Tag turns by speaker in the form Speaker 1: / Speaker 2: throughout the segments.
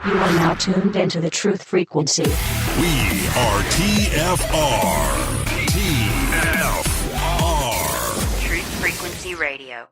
Speaker 1: You are now tuned into the truth frequency.
Speaker 2: We are TFR. TFR.
Speaker 3: Truth Frequency Radio.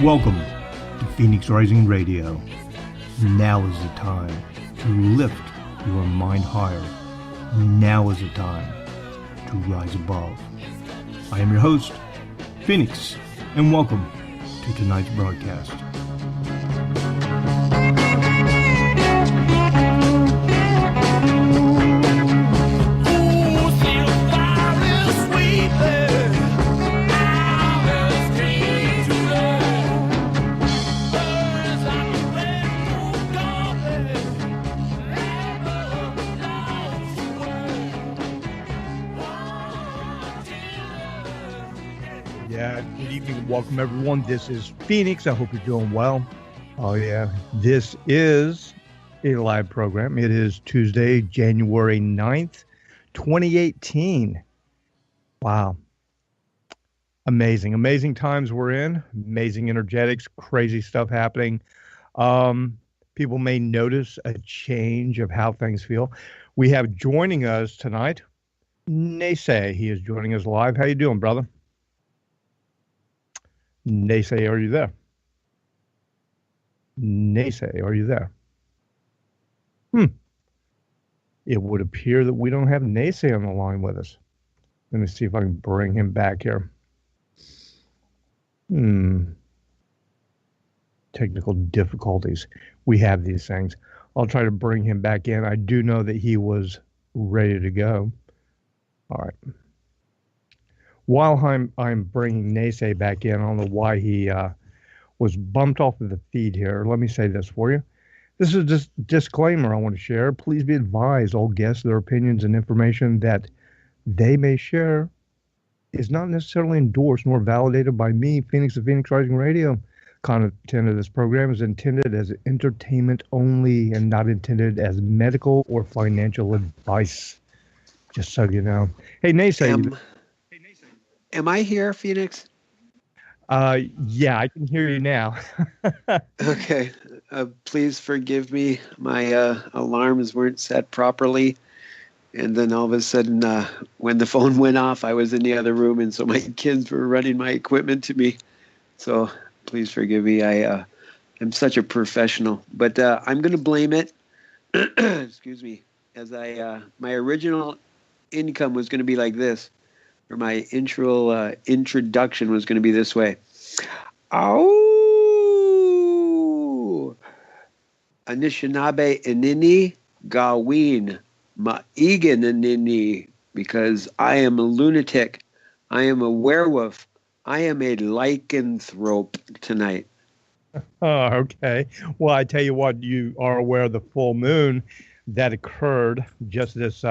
Speaker 4: Welcome to Phoenix Rising Radio. Now is the time to lift your mind higher. Now is the time to rise above. I am your host, Phoenix, and welcome to tonight's broadcast. Good evening. Welcome, everyone. This is Phoenix. I hope you're doing well. Oh, yeah. This is a live program. It is Tuesday, January 9th, 2018. Wow. Amazing times we're in. Amazing energetics, crazy stuff happening. People may notice a change of how things feel. We have joining us tonight, NeSe. He is joining us live. How you doing, brother? NeSe, are you there? NeSe, are you there? It would appear that we don't have NeSe on the line with us. Let me see if I can bring him back here. Technical difficulties. We have these things. I'll try to bring him back in. I do know that he was ready to go. All right. While I'm bringing NeSe back in, I don't know why he was bumped off of the feed here. Let me say this for you. This is just a disclaimer I want to share. Please be advised, all guests, their opinions and information that they may share is not necessarily endorsed nor validated by me, Phoenix of Phoenix Rising Radio. Content of this program is intended as entertainment only and not intended as medical or financial advice. Just so you know. Hey, NeSe.
Speaker 5: Am I here, Phoenix?
Speaker 4: Yeah, I can hear you now.
Speaker 5: Okay. Please forgive me. My alarms weren't set properly. And then all of a sudden, when the phone went off, I was in the other room. And so my kids were running my equipment to me. So please forgive me. I am such a professional. But I'm going to blame it. Excuse me. As my original income was going to be like this. Or my introduction was going to be this way. Ow! Anishinaabe inini gawin ma'igan inini, because I am a lunatic. I am a werewolf. I am a lycanthrope tonight.
Speaker 4: Oh, okay. Well, I tell you what, you are aware of the full moon that occurred just this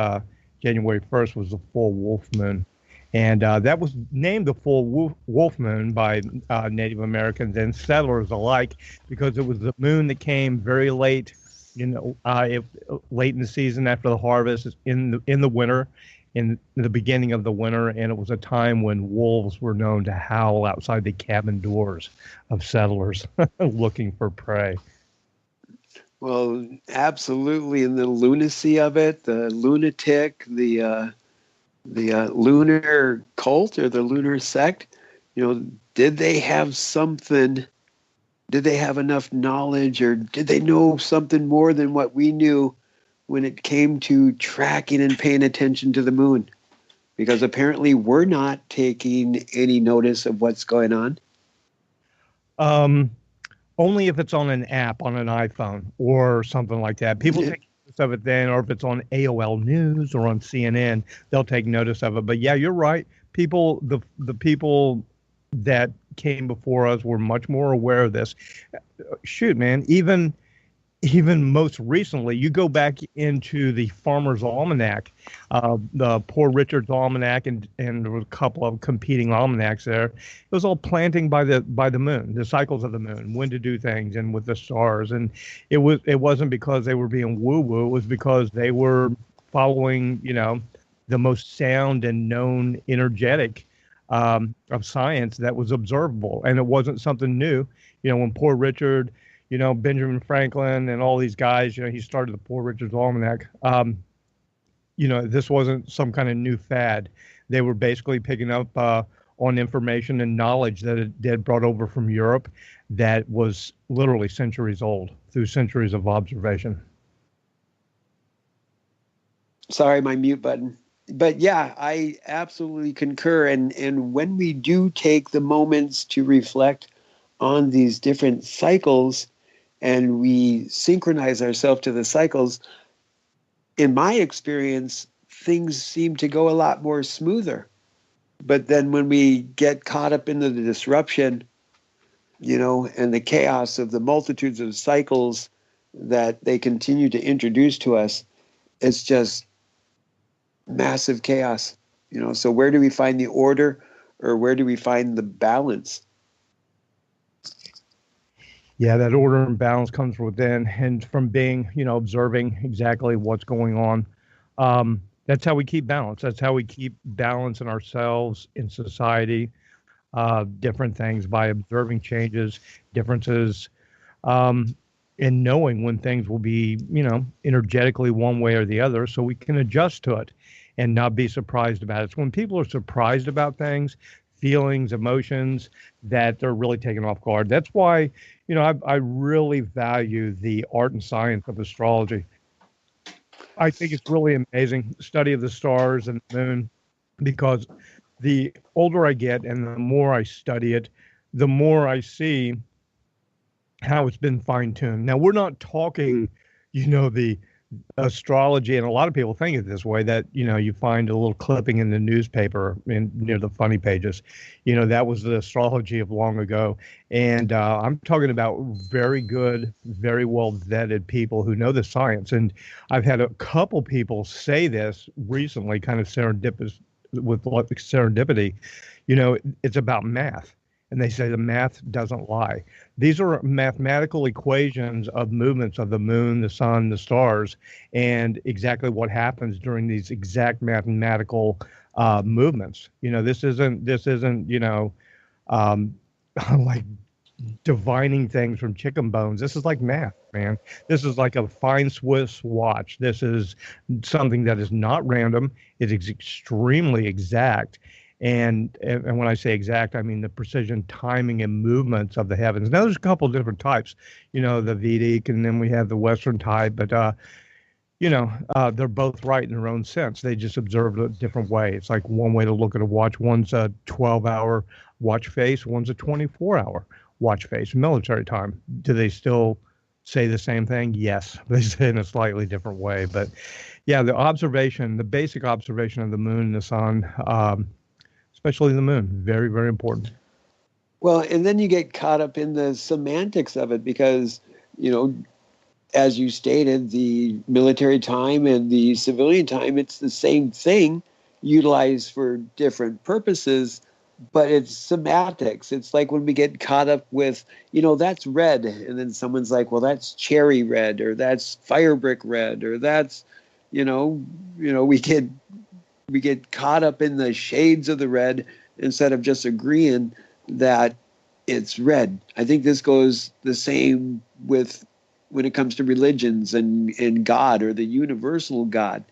Speaker 4: January 1st was the full wolf moon. And that was named the full wolf moon by Native Americans and settlers alike because it was the moon that came very late, late in the season after the harvest, in the winter, in the beginning of the winter, and it was a time when wolves were known to howl outside the cabin doors of settlers looking for prey.
Speaker 5: Well, absolutely, and the lunacy of it, the lunatic, the lunar cult or the lunar sect, did they have something? Did they have enough knowledge, or did they know something more than what we knew when it came to tracking and paying attention to the moon? Because apparently we're not taking any notice of what's going on.
Speaker 4: Only if it's on an app on an iPhone or something like that. People take notice of it then, or if it's on AOL News or on CNN, they'll take notice of it. But yeah, you're right. People, the people that came before us were much more aware of this. Shoot, man, even most recently, you go back into the Farmer's Almanac, the Poor Richard's Almanac, and there was a couple of competing almanacs there. It was all planting by the moon, the cycles of the moon, when to do things, and with the stars. And it wasn't because they were being woo woo. It was because they were following, the most sound and known energetic of science that was observable, and it wasn't something new. When Poor Richard, Benjamin Franklin and all these guys, he started the Poor Richard's Almanac. This wasn't some kind of new fad. They were basically picking up on information and knowledge that had brought over from Europe that was literally centuries old through centuries of observation.
Speaker 5: Sorry, my mute button. But yeah, I absolutely concur. And when we do take the moments to reflect on these different cycles and we synchronize ourselves to the cycles, in my experience, things seem to go a lot more smoother. But then when we get caught up into the disruption, and the chaos of the multitudes of cycles that they continue to introduce to us, it's just massive chaos. So where do we find the order, or where do we find the balance?
Speaker 4: Yeah, that order and balance comes from within, and from being, observing exactly what's going on. That's how we keep balance. That's how we keep balance in ourselves, in society, different things, by observing changes, differences, and knowing when things will be, energetically one way or the other, so we can adjust to it and not be surprised about it. It's when people are surprised about things, feelings, emotions, that they're really taken off guard. That's why, I really value the art and science of astrology. I think it's really amazing study of the stars and the moon, because the older I get and the more I study it, the more I see how it's been fine-tuned. Now, we're not talking, the astrology, and a lot of people think it this way, that you find a little clipping in the newspaper near the funny pages, that was the astrology of long ago. And I'm talking about very good, very well vetted people who know the science. And I've had a couple people say this recently, kind of serendipitous, it's about math. And they say the math doesn't lie. These are mathematical equations of movements of the moon, the sun, the stars, and exactly what happens during these exact mathematical movements. This isn't like divining things from chicken bones. This is like math, man. This is like a fine Swiss watch. This is something that is not random. It is extremely exact. And when I say exact, I mean the precision, timing, and movements of the heavens. Now, there's a couple of different types, the Vedic, and then we have the Western type. But, they're both right in their own sense. They just observe it a different way. It's like one way to look at a watch. One's a 12-hour watch face. One's a 24-hour watch face, military time. Do they still say the same thing? Yes. They say it in a slightly different way. But, yeah, the basic observation of the moon and the sun, especially the moon, very, very important.
Speaker 5: Well, and then you get caught up in the semantics of it because, as you stated, the military time and the civilian time, it's the same thing utilized for different purposes, but it's semantics. It's like when we get caught up with, that's red. And then someone's like, well, that's cherry red, or that's fire brick red, or that's, we get caught up in the shades of the red instead of just agreeing that it's red. I think this goes the same with when it comes to religions and God, or the universal God.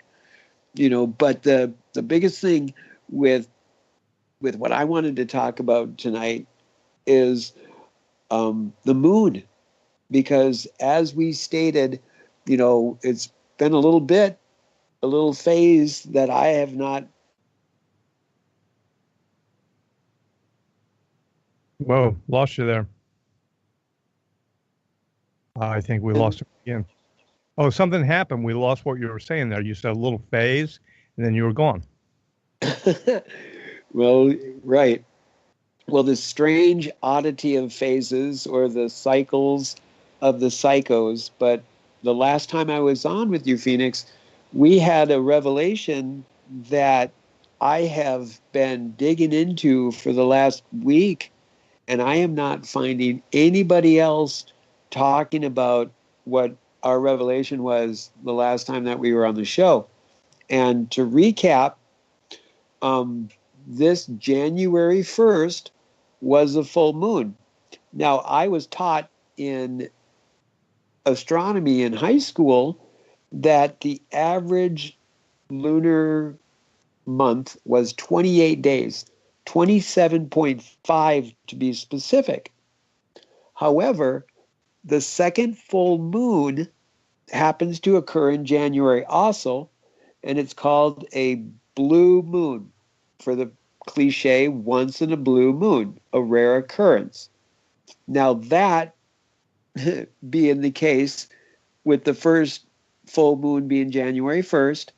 Speaker 5: But the biggest thing with what I wanted to talk about tonight is the moon, because as we stated, it's been a little phase that I have not.
Speaker 4: Whoa, lost you there. I think we lost him again. Oh, something happened. We lost what you were saying there. You said a little phase, and then you were gone.
Speaker 5: Well, right. Well, the strange oddity of phases, or the cycles of the psychos. But the last time I was on with you, Phoenix, we had a revelation that I have been digging into for the last week, and I am not finding anybody else talking about what our revelation was the last time that we were on the show. And to recap, this January 1st was a full moon. Now, I was taught in astronomy in high school that the average lunar month was 28 days, 27.5 to be specific. However, the second full moon happens to occur in January also, and it's called a blue moon, for the cliche once in a blue moon, a rare occurrence. Now, that being the case, with the first full moon being January 1st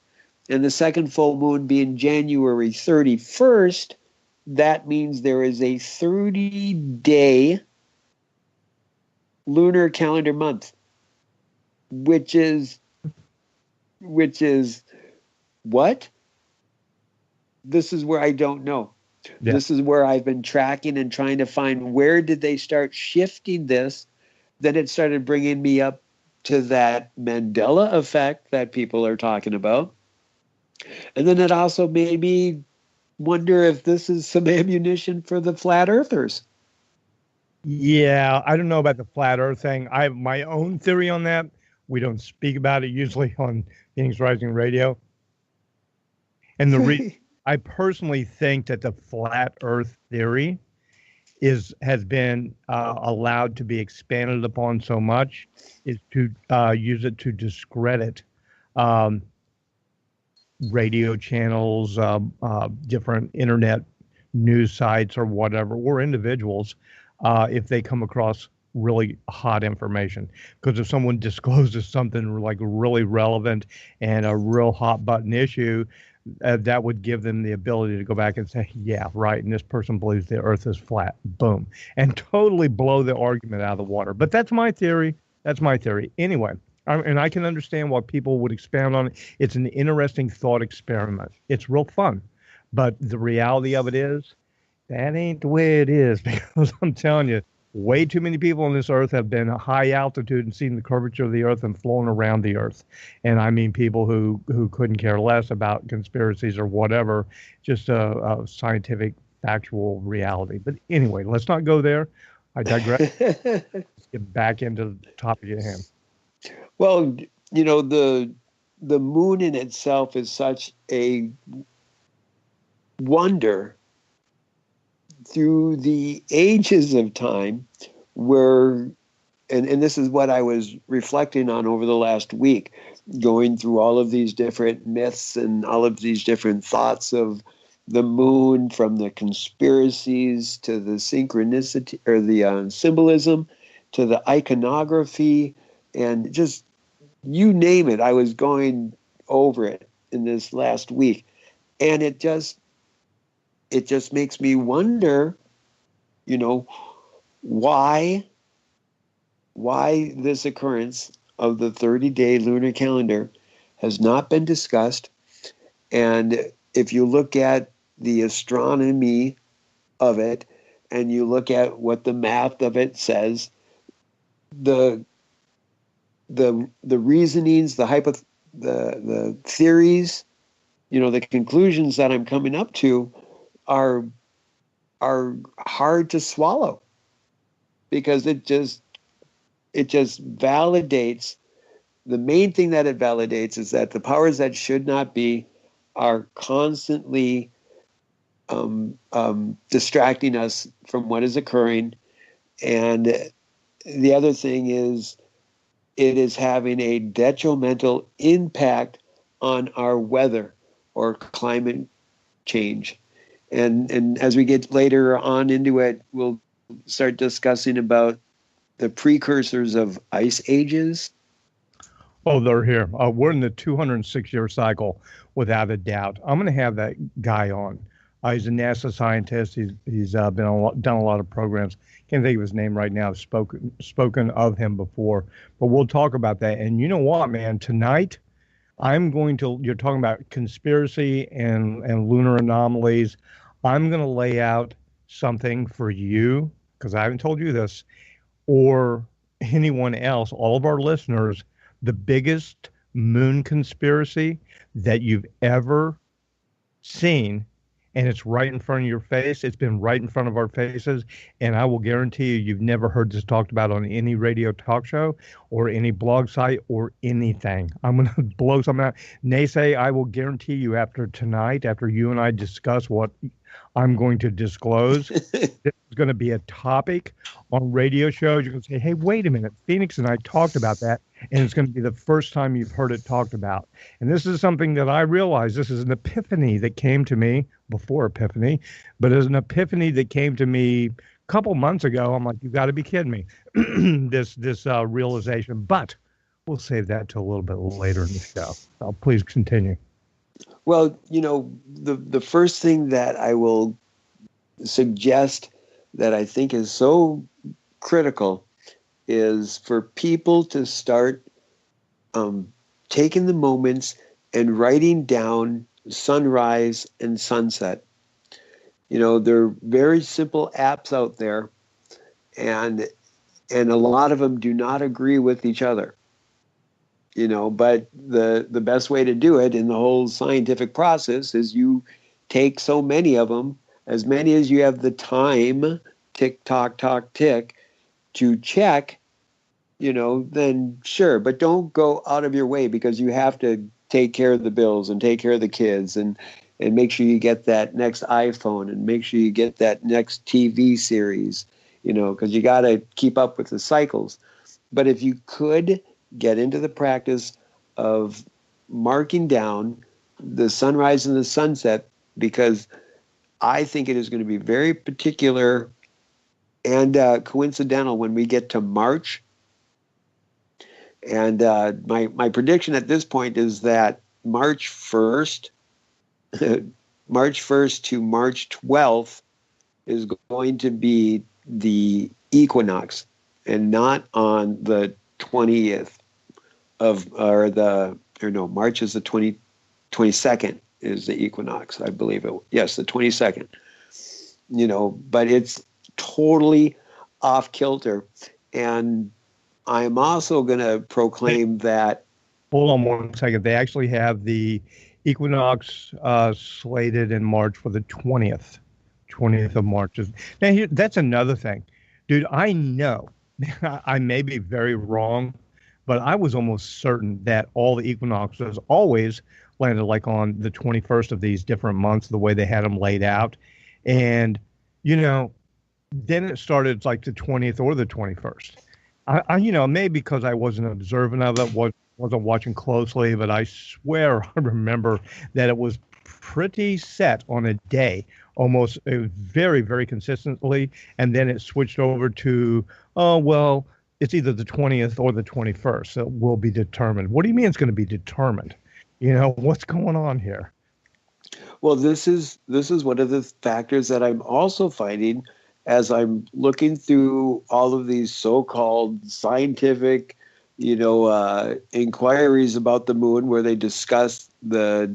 Speaker 5: and the second full moon being January 31st, that means there is a 30-day lunar calendar month, which is what? This is where I don't know.
Speaker 4: Yeah.
Speaker 5: This is where I've been tracking and trying to find, where did they start shifting this? Then it started bringing me up to that Mandela effect that people are talking about. And then it also made me wonder if this is some ammunition for the flat earthers.
Speaker 4: Yeah, I don't know about the flat Earth thing. I have my own theory on that. We don't speak about it usually on Phoenix Rising Radio. And I personally think that the flat Earth theory has been allowed to be expanded upon so much, is to use it to discredit radio channels, different internet news sites or whatever, or individuals, if they come across really hot information. Because if someone discloses something like really relevant and a real hot button issue, that would give them the ability to go back and say, yeah, right, and this person believes the earth is flat, boom, and totally blow the argument out of the water. But that's my theory. That's my theory. Anyway, and I can understand why people would expound on it. It's an interesting thought experiment. It's real fun. But the reality of it is, that ain't the way it is, because I'm telling you, way too many people on this earth have been at high altitude and seen the curvature of the earth and flown around the earth. And I mean people who couldn't care less about conspiracies or whatever, just a scientific, factual reality. But anyway, let's not go there. I digress. Let's get back into the topic at hand.
Speaker 5: Well, the moon in itself is such a wonder through the ages of time, where, and this is what I was reflecting on over the last week, going through all of these different myths and all of these different thoughts of the moon, from the conspiracies to the synchronicity, or the symbolism, to the iconography, and just you name it. I was going over it in this last week, and it just makes me wonder, why this occurrence of the 30-day lunar calendar has not been discussed. And if you look at the astronomy of it, and you look at what the math of it says, the reasonings, the theories, the conclusions that I'm coming up to are hard to swallow, because it just validates, the main thing that it validates is that the powers that should not be are constantly distracting us from what is occurring. And the other thing is, it is having a detrimental impact on our weather or climate change. And as we get later on into it, we'll start discussing about the precursors of ice ages.
Speaker 4: Oh, they're here. We're in the 206-year cycle, without a doubt. I'm going to have that guy on. He's a NASA scientist. He's done a lot of programs. Can't think of his name right now. I've spoken of him before, but we'll talk about that. And you know what, man? Tonight, you're talking about conspiracy and lunar anomalies. I'm going to lay out something for you, because I haven't told you this, or anyone else, all of our listeners, the biggest moon conspiracy that you've ever seen, and it's right in front of your face. It's been right in front of our faces, and I will guarantee you've never heard this talked about on any radio talk show or any blog site or anything. I'm going to blow something out. NeSe, I will guarantee you after tonight, after you and I discuss what I'm going to disclose, there's going to be a topic on radio shows. You're going to say, hey, wait a minute, Phoenix and I talked about that, and it's going to be the first time you've heard it talked about. And this is something that I realized, this is an epiphany that came to me before Epiphany, but as an epiphany that came to me a couple months ago. I'm like, you've got to be kidding me. this realization, but we'll save that till a little bit later in the show. So please continue.
Speaker 5: Well, the first thing that I will suggest that I think is so critical is for people to start taking the moments and writing down sunrise and sunset. There are very simple apps out there, and a lot of them do not agree with each other. But the best way to do it in the whole scientific process is you take so many of them, as many as you have the time, tick, tock, tock, tick, to check, then sure. But don't go out of your way, because you have to take care of the bills and take care of the kids and make sure you get that next iPhone and make sure you get that next TV series, because you got to keep up with the cycles. But if you could get into the practice of marking down the sunrise and the sunset, because I think it is going to be very particular and coincidental when we get to March. And my prediction at this point is that March 1st to March 12th is going to be the equinox, and not on the 20th March is the 22nd is the equinox, I believe it. Yes, the 22nd. But it's totally off kilter. And I'm also going to proclaim that.
Speaker 4: Hold on 1 second. They actually have the equinox slated in March for the 20th of March. Now, that's another thing. Dude, I know, I may be very wrong, but I was almost certain that all the equinoxes always landed like on the 21st of these different months, the way they had them laid out. And, then it started like the 20th or the 21st. I maybe because I wasn't observant of it, wasn't watching closely, but I swear I remember that it was pretty set on a day, almost very, very consistently. And then it switched over to, it's either the 20th or the 21st. So it will be determined. What do you mean it's going to be determined? What's going on here?
Speaker 5: Well, this is one of the factors that I'm also finding as I'm looking through all of these so-called scientific, inquiries about the moon, where they discuss the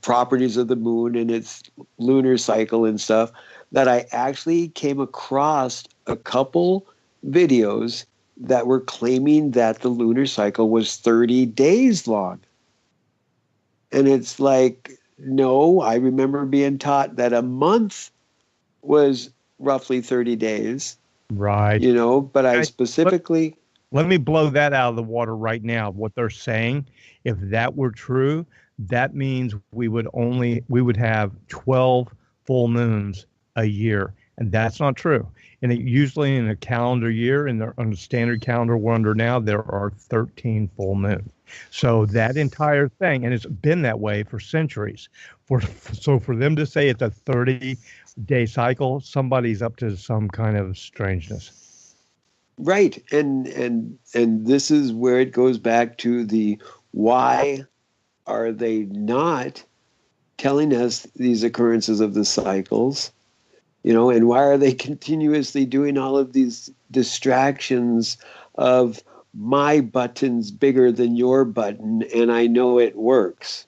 Speaker 5: properties of the moon and its lunar cycle and stuff, that I actually came across a couple videos that were claiming that the lunar cycle was 30 days long. And it's like, no, I remember being taught that a month was roughly 30 days.
Speaker 4: Right.
Speaker 5: But I specifically...
Speaker 4: Let me blow that out of the water right now. What they're saying, if that were true, that means we would have 12 full moons a year, and that's not true. And usually in a calendar year, on the standard calendar we're under now, there are 13 full moons. So that entire thing, and it's been that way for centuries. So for them to say it's a 30-day cycle, somebody's up to some kind of strangeness.
Speaker 5: Right, and this is where it goes back to the why are they not telling us these occurrences of the cycles? And why are they continuously doing all of these distractions of my button's bigger than your button, and I know it works?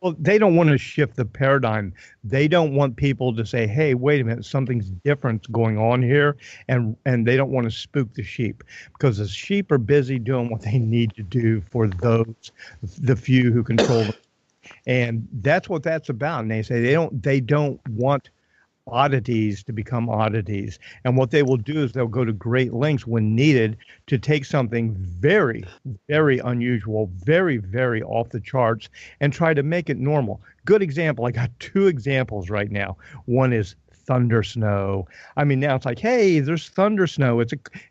Speaker 4: Well, they don't want to shift the paradigm. They don't want people to say, hey, wait a minute, something's different going on here. And they don't want to spook the sheep, because the sheep are busy doing what they need to do for the few who control them. And that's what that's about. And they say they don't want oddities to become oddities. And what they will do is they'll go to great lengths when needed to take something very, very unusual, very, very off the charts, and try to make it normal. Good example. I got two examples right now. One is thunder snow. I mean, now it's like, hey, there's thunder snow.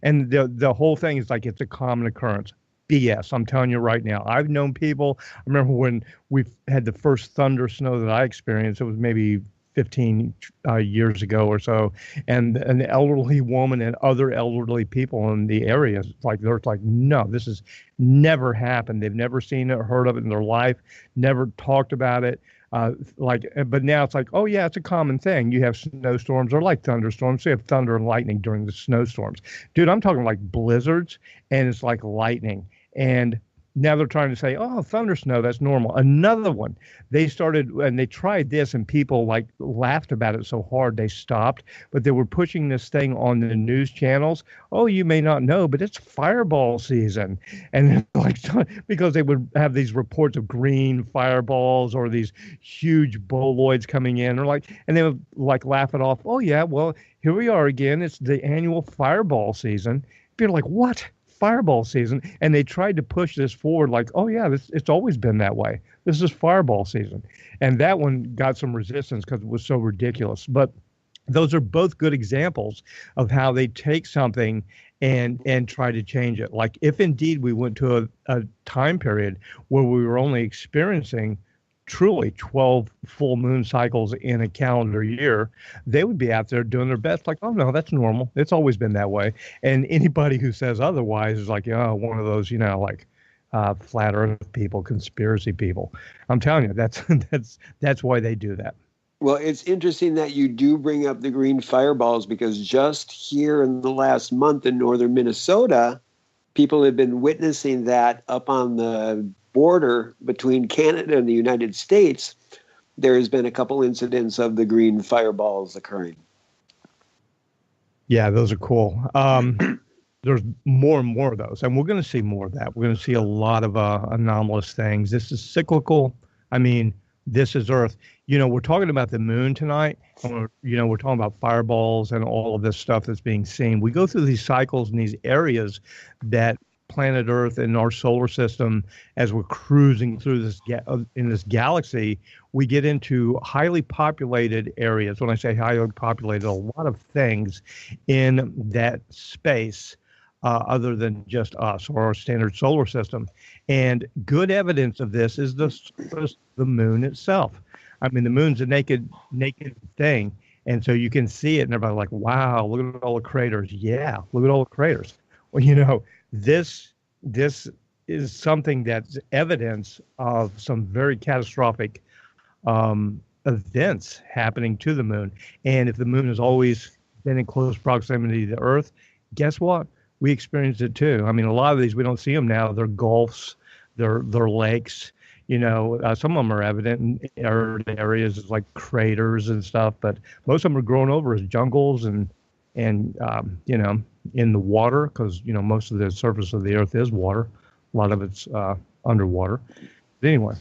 Speaker 4: And the whole thing is like it's a common occurrence. BS. I'm telling you right now. I've known people. I remember when we had the first thunder snow that I experienced. It was maybe 15 years ago or so, and an elderly woman and other elderly people in the area, they're like, no, this has never happened. They've never seen it or heard of it in their life, never talked about it. But now it's like, oh yeah, it's a common thing. You have snowstorms or like thunderstorms. So you have thunder and lightning during the snowstorms. Dude, I'm talking like blizzards, and it's like lightning. And now they're trying to say, oh, thunder snow, that's normal. Another one, they tried this, and people like laughed about it so hard they stopped, but they were pushing this thing on the news channels. Oh, you may not know, but it's fireball season. And like, because they would have these reports of green fireballs or these huge boloids coming in, and they would like laugh it off. Oh yeah, well, here we are again. It's the annual fireball season. People are like, what? Fireball season? And they tried to push this forward like, oh yeah, it's always been that way. This is fireball season. And that one got some resistance because it was so ridiculous. But those are both good examples of how they take something and try to change it. Like if indeed we went to a time period where we were only experiencing truly 12 full moon cycles in a calendar year, they would be out there doing their best. Like, oh no, that's normal. It's always been that way. And anybody who says otherwise is like, oh, one of those, flat earth people, conspiracy people. I'm telling you, that's why they do that.
Speaker 5: Well, it's interesting that you do bring up the green fireballs, because just here in the last month in northern Minnesota, people have been witnessing that up on the border between Canada and the United States. There has been a couple incidents of the green fireballs occurring.
Speaker 4: Yeah, those are cool. There's more and more of those, and we're going to see more of that. We're going to see a lot of anomalous things. This is cyclical. I mean, this is Earth. We're talking about the moon tonight. We're talking about fireballs and all of this stuff that's being seen. We go through these cycles in these areas that planet Earth and our solar system, as we're cruising through in this galaxy, we get into highly populated areas. When I say highly populated, a lot of things in that space other than just us or our standard solar system. And good evidence of this is the moon itself. I mean, the moon's a naked thing. And so you can see it, and everybody's like, wow, look at all the craters. Yeah, look at all the craters. Well, this is something that's evidence of some very catastrophic events happening to the moon. And if the moon has always been in close proximity to Earth, guess what? We experienced it too. I mean, a lot of these, we don't see them now. They're gulfs, they're lakes. Some of them are evident in areas like craters and stuff, but most of them are grown over as jungles and in the water, because most of the surface of the Earth is water. A lot of it's underwater. But anyway.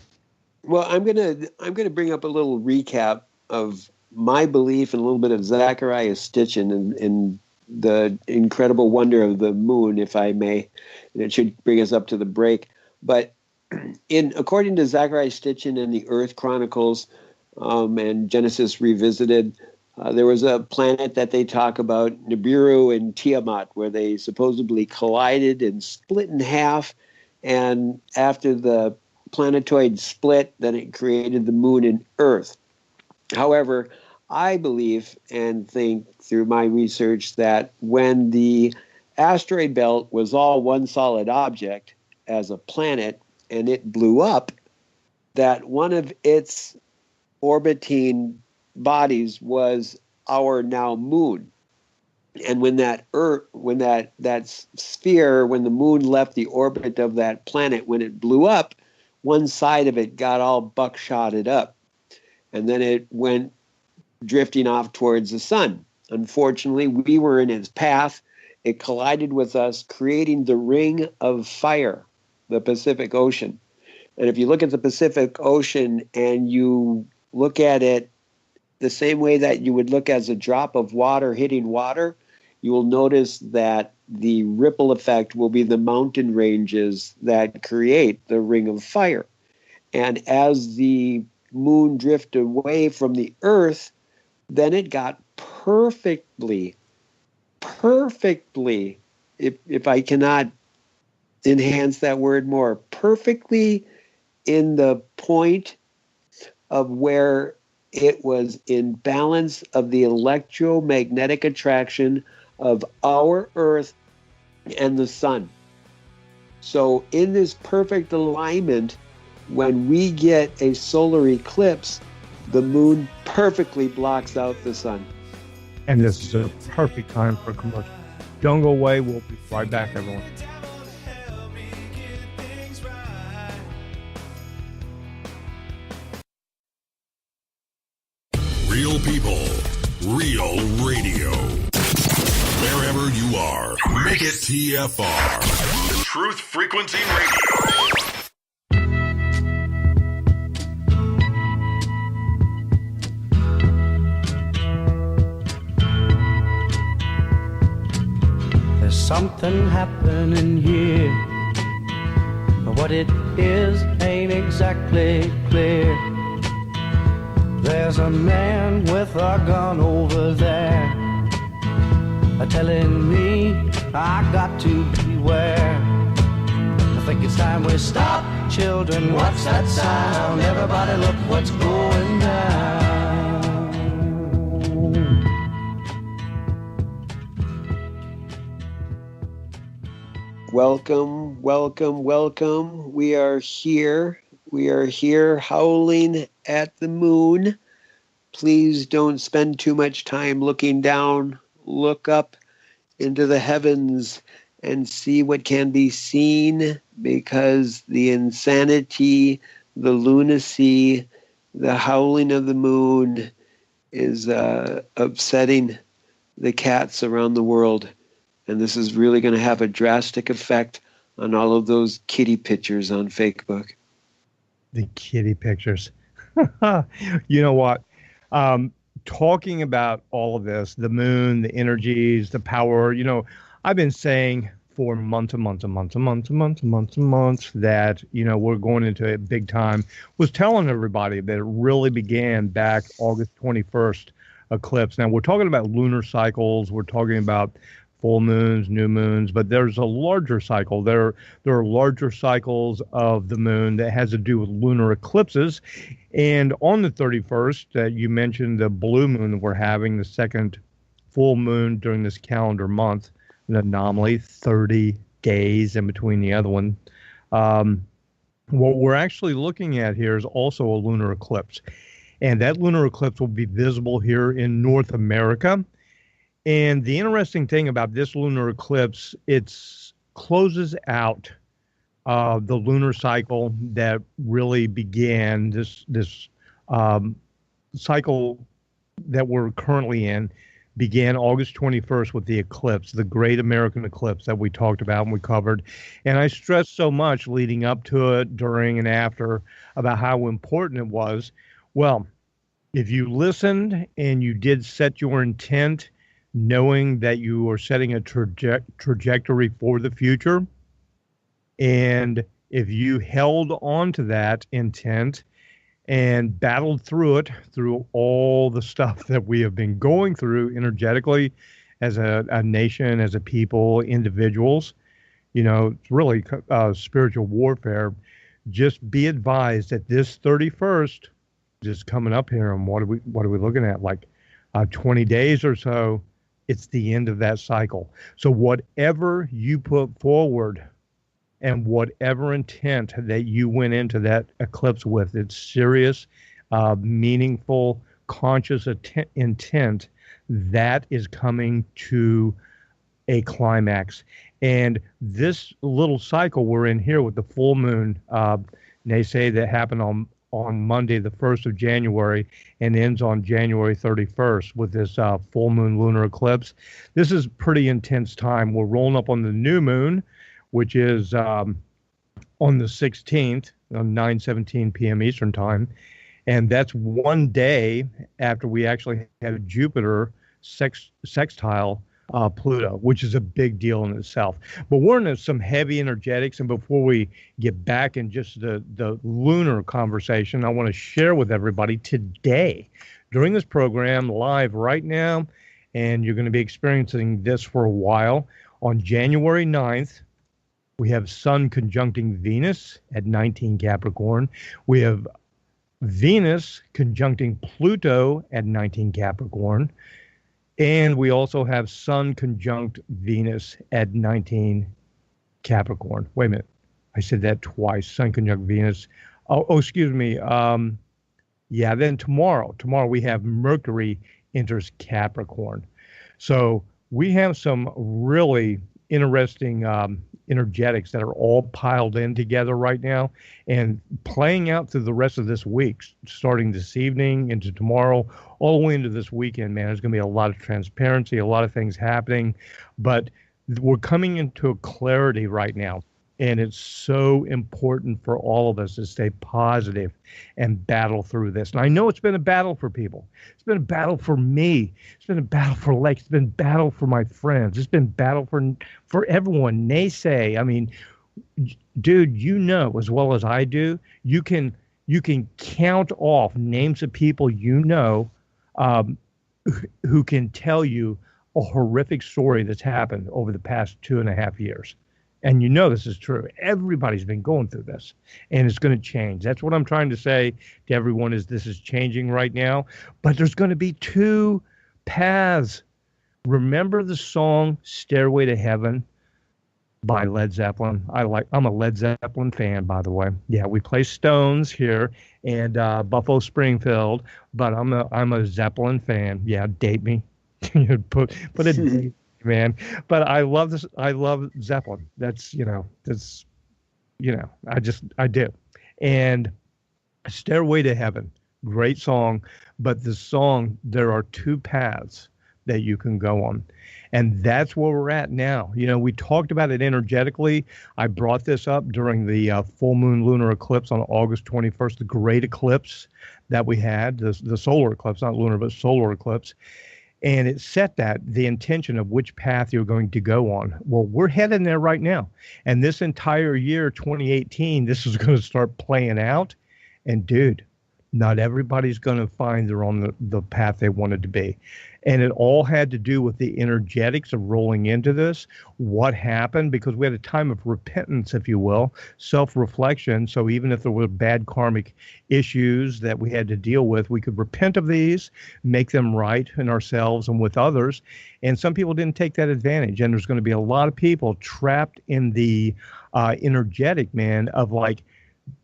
Speaker 5: Well, I'm gonna bring up a little recap of my belief and a little bit of Zachariah Stitchin in the incredible wonder of the moon, if I may, and it should bring us up to the break. But According to Zachariah Stitchin in the Earth Chronicles and Genesis Revisited, there was a planet that they talk about, Nibiru and Tiamat, where they supposedly collided and split in half. And after the planetoid split, then it created the moon and Earth. However, I believe and think through my research that when the asteroid belt was all one solid object as a planet and it blew up, that one of its orbiting bodies was our now moon. And when that sphere, when the moon left the orbit of that planet, when it blew up, one side of it got all buckshotted up. And then it went drifting off towards the sun. Unfortunately, we were in its path. It collided with us, creating the ring of fire, the Pacific Ocean. And if you look at the Pacific Ocean and you look at it the same way that you would look as a drop of water hitting water, you will notice that the ripple effect will be the mountain ranges that create the ring of fire. And as the moon drifted away from the Earth, then it got perfectly, if I cannot enhance that word more, perfectly in the point of where it was in balance of the electromagnetic attraction of our Earth and the sun. So in this perfect alignment, when we get a solar eclipse, the moon perfectly blocks out the sun.
Speaker 4: And this is a perfect time for a commercial. Don't go away. We'll be right back, everyone.
Speaker 2: Real people, real radio. Wherever you are, make it TFR. The Truth Frequency Radio.
Speaker 6: There's something happening here, but what it is ain't exactly clear. There's a man with a gun over there, telling me I got to beware. I think it's time we stop, children. What's that sound? Everybody look what's going down.
Speaker 5: Welcome, welcome, welcome. We are here. We are here howling at the moon. Please don't spend too much time looking down. Look up into the heavens and see what can be seen, because the insanity, the lunacy, the howling of the moon is upsetting the cats around the world. And this is really going to have a drastic effect on all of those kitty pictures on Facebook.
Speaker 4: The kitty pictures. You know what? Talking about all of this, the moon, the energies, the power, I've been saying for months that, we're going into a big time. Was telling everybody that it really began back August 21st eclipse. Now, we're talking about lunar cycles. We're talking about full moons, new moons, but there's a larger cycle. There are larger cycles of the moon that has to do with lunar eclipses. And on the 31st, you mentioned the blue moon that we're having, the second full moon during this calendar month, an anomaly, 30 days in between the other one. What we're actually looking at here is also a lunar eclipse. And that lunar eclipse will be visible here in North America. And the interesting thing about this lunar eclipse, it closes out the lunar cycle that really began this cycle that we're currently in, began August 21st with the eclipse, the Great American Eclipse that we talked about and we covered. And I stressed so much leading up to it, during and after, about how important it was. Well, if you listened and you did set your intent, knowing that you are setting a trajectory for the future, and if you held on to that intent and battled through it, through all the stuff that we have been going through energetically as a nation, as a people, individuals, it's really spiritual warfare. Just be advised that this 31st, just coming up here, and what are we looking at? Like 20 days or so, it's the end of that cycle. So whatever you put forward and whatever intent that you went into that eclipse with, it's serious, meaningful, conscious intent, that is coming to a climax. And this little cycle we're in here with the full moon, NeSe, that happened on Monday, the 1st of January, and ends on January 31st with this full moon lunar eclipse. This is pretty intense time. We're rolling up on the new moon, which is on the 16th, on 9:17 p.m. Eastern time. And that's one day after we actually had Jupiter sextile Pluto, which is a big deal in itself. But we're into some heavy energetics. And before we get back in just the lunar conversation, I want to share with everybody today, during this program, live right now, and you're going to be experiencing this for a while, on January 9th, we have Sun conjuncting Venus at 19 Capricorn. We have Venus conjuncting Pluto at 19 Capricorn. And we also have Sun conjunct Venus at 19 Capricorn. Wait a minute. I said that twice. Sun conjunct Venus. Oh, excuse me. Yeah, then tomorrow we have Mercury enters Capricorn. So we have some really interesting energetics that are all piled in together right now and playing out through the rest of this week, starting this evening into tomorrow, all the way into this weekend, man. There's going to be a lot of transparency, a lot of things happening, but we're coming into a clarity right now. And it's so important for all of us to stay positive and battle through this. And I know it's been a battle for people. It's been a battle for me. It's been a battle for Lex. It's been a battle for my friends. It's been a battle for everyone. NeSe, I mean, dude, as well as I do, you can count off names of people who can tell you a horrific story that's happened over the past 2.5 years. And this is true. Everybody's been going through this, and it's going to change. That's what I'm trying to say to everyone, is this is changing right now. But there's going to be two paths. Remember the song Stairway to Heaven by Led Zeppelin? I'm a Led Zeppelin fan, by the way. Yeah, we play Stones here and Buffalo Springfield, but I'm a Zeppelin fan. Yeah, date me. put a date. Man, but I love this. I love Zeppelin. I do. And Stairway to Heaven, great song. But the song, there are two paths that you can go on. And that's where we're at now. We talked about it energetically. I brought this up during the full moon lunar eclipse on August 21st, the great eclipse that we had, the solar eclipse, not lunar, but solar eclipse. And it set the intention of which path you're going to go on. Well, we're heading there right now. And this entire year, 2018, this is going to start playing out. And dude, not everybody's going to find they're on the path they wanted to be. And it all had to do with the energetics of rolling into this, what happened, because we had a time of repentance, if you will, self-reflection. So even if there were bad karmic issues that we had to deal with, we could repent of these, make them right in ourselves and with others. And some people didn't take that advantage. And there's going to be a lot of people trapped in the energetic, man, of like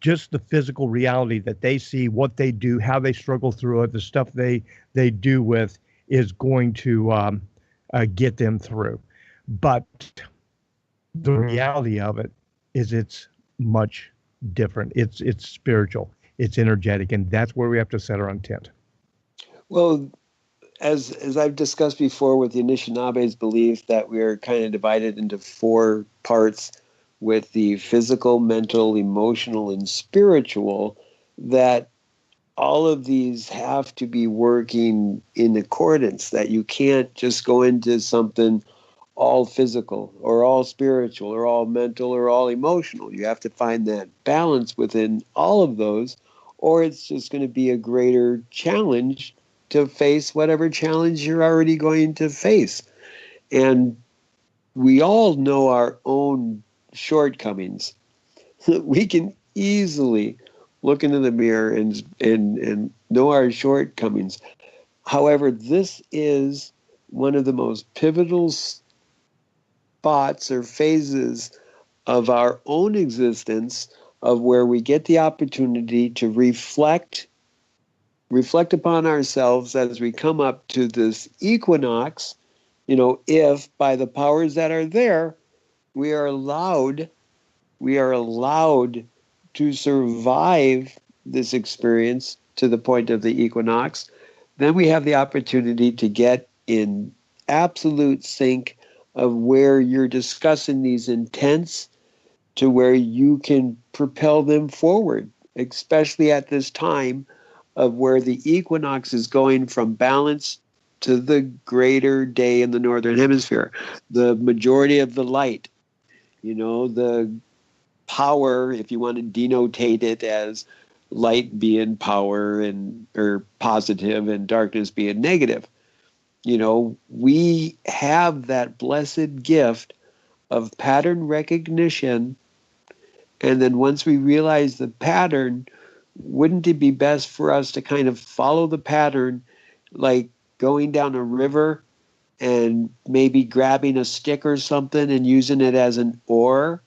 Speaker 4: just the physical reality that they see, what they do, how they struggle through it, the stuff they do with is going to get them through. But the reality of it is it's much different. It's spiritual, it's energetic, and that's where we have to set our intent.
Speaker 5: Well, as I've discussed before with the Anishinabe's belief that we're kind of divided into 4 parts with the physical, mental, emotional, and spiritual, that all of these have to be working in accordance, that you can't just go into something all physical or all spiritual or all mental or all emotional. You have to find that balance within all of those, or it's just going to be a greater challenge to face whatever challenge you're already going to face. And we all know our own shortcomings. We can easily look into the mirror and know our shortcomings. However, this is one of the most pivotal spots or phases of our own existence, of where we get the opportunity to reflect upon ourselves as we come up to this equinox. If by the powers that are there, we are allowed to survive this experience to the point of the equinox, then we have the opportunity to get in absolute sync of where you're discussing these intents to where you can propel them forward, especially at this time of where the equinox is going from balance to the greater day in the northern hemisphere, the majority of the light, the power, if you want to denotate it as light being power or positive and darkness being negative. We have that blessed gift of pattern recognition. And then once we realize the pattern, wouldn't it be best for us to kind of follow the pattern, like going down a river and maybe grabbing a stick or something and using it as an oar,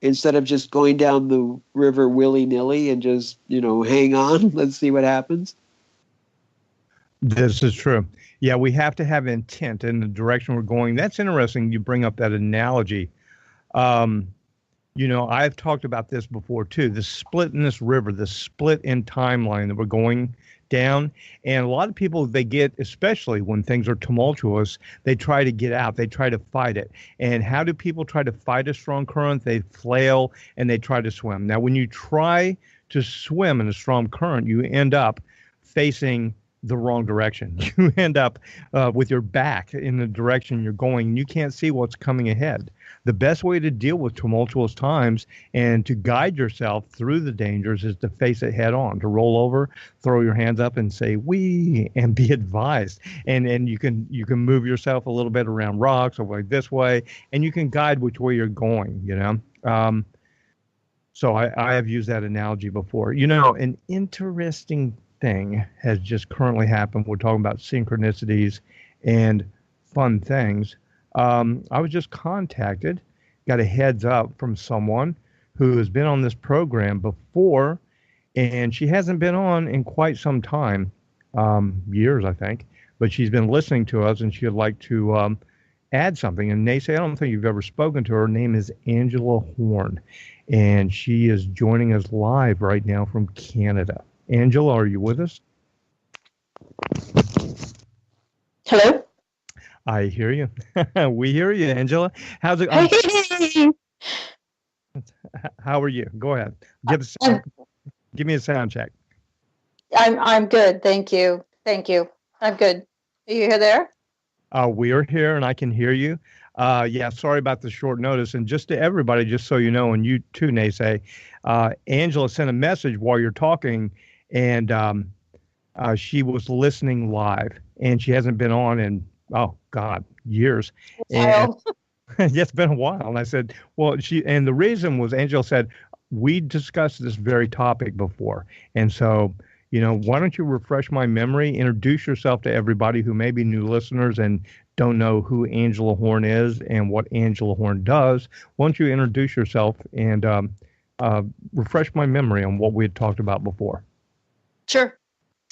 Speaker 5: instead of just going down the river willy-nilly and just, hang on, let's see what happens?
Speaker 4: This is true. Yeah, we have to have intent in the direction we're going. That's interesting. You bring up that analogy. I've talked about this before too, the split in this river, the split in timeline that we're going down. And a lot of people, they get, especially when things are tumultuous, they try to get out, they try to fight it. And how do people try to fight a strong current? They flail and they try to swim. Now, when you try to swim in a strong current, you end up facing the wrong direction. You end up with your back in the direction you're going, and you can't see what's coming ahead. The best way to deal with tumultuous times and to guide yourself through the dangers is to face it head on, to roll over, throw your hands up and say, "We," and be advised. And you can move yourself a little bit around rocks or like this way, and you can guide which way you're going, So I have used that analogy before. An interesting thing has just currently happened. We're talking about synchronicities and fun things. I was just contacted, got a heads up from someone who has been on this program before, and she hasn't been on in quite some time, years, I think, but she's been listening to us and she would like to add something. And NeSe, I don't think you've ever spoken to her. Her name is Angela Horne, and she is joining us live right now from Canada. Angela, are you with us?
Speaker 7: Hello?
Speaker 4: I hear you. We hear you, Angela. How's it?
Speaker 7: Hey!
Speaker 4: How are you? Go ahead. Give me a sound check.
Speaker 7: I'm good. Thank you. I'm good. Are you there?
Speaker 4: We are here, and I can hear you. Yeah, sorry about the short notice. And just to everybody, just so you know, and you too, NeSe, Angela sent a message while you're talking, and she was listening live, and she hasn't been on in, oh God, years. And yeah, it's been a while. And I said, well, and the reason was Angela said, we discussed this very topic before. And so, why don't you refresh my memory, introduce yourself to everybody who may be new listeners and don't know who Angela Horne is and what Angela Horne does. Why don't you introduce yourself and refresh my memory on what we had talked about before?
Speaker 7: Sure.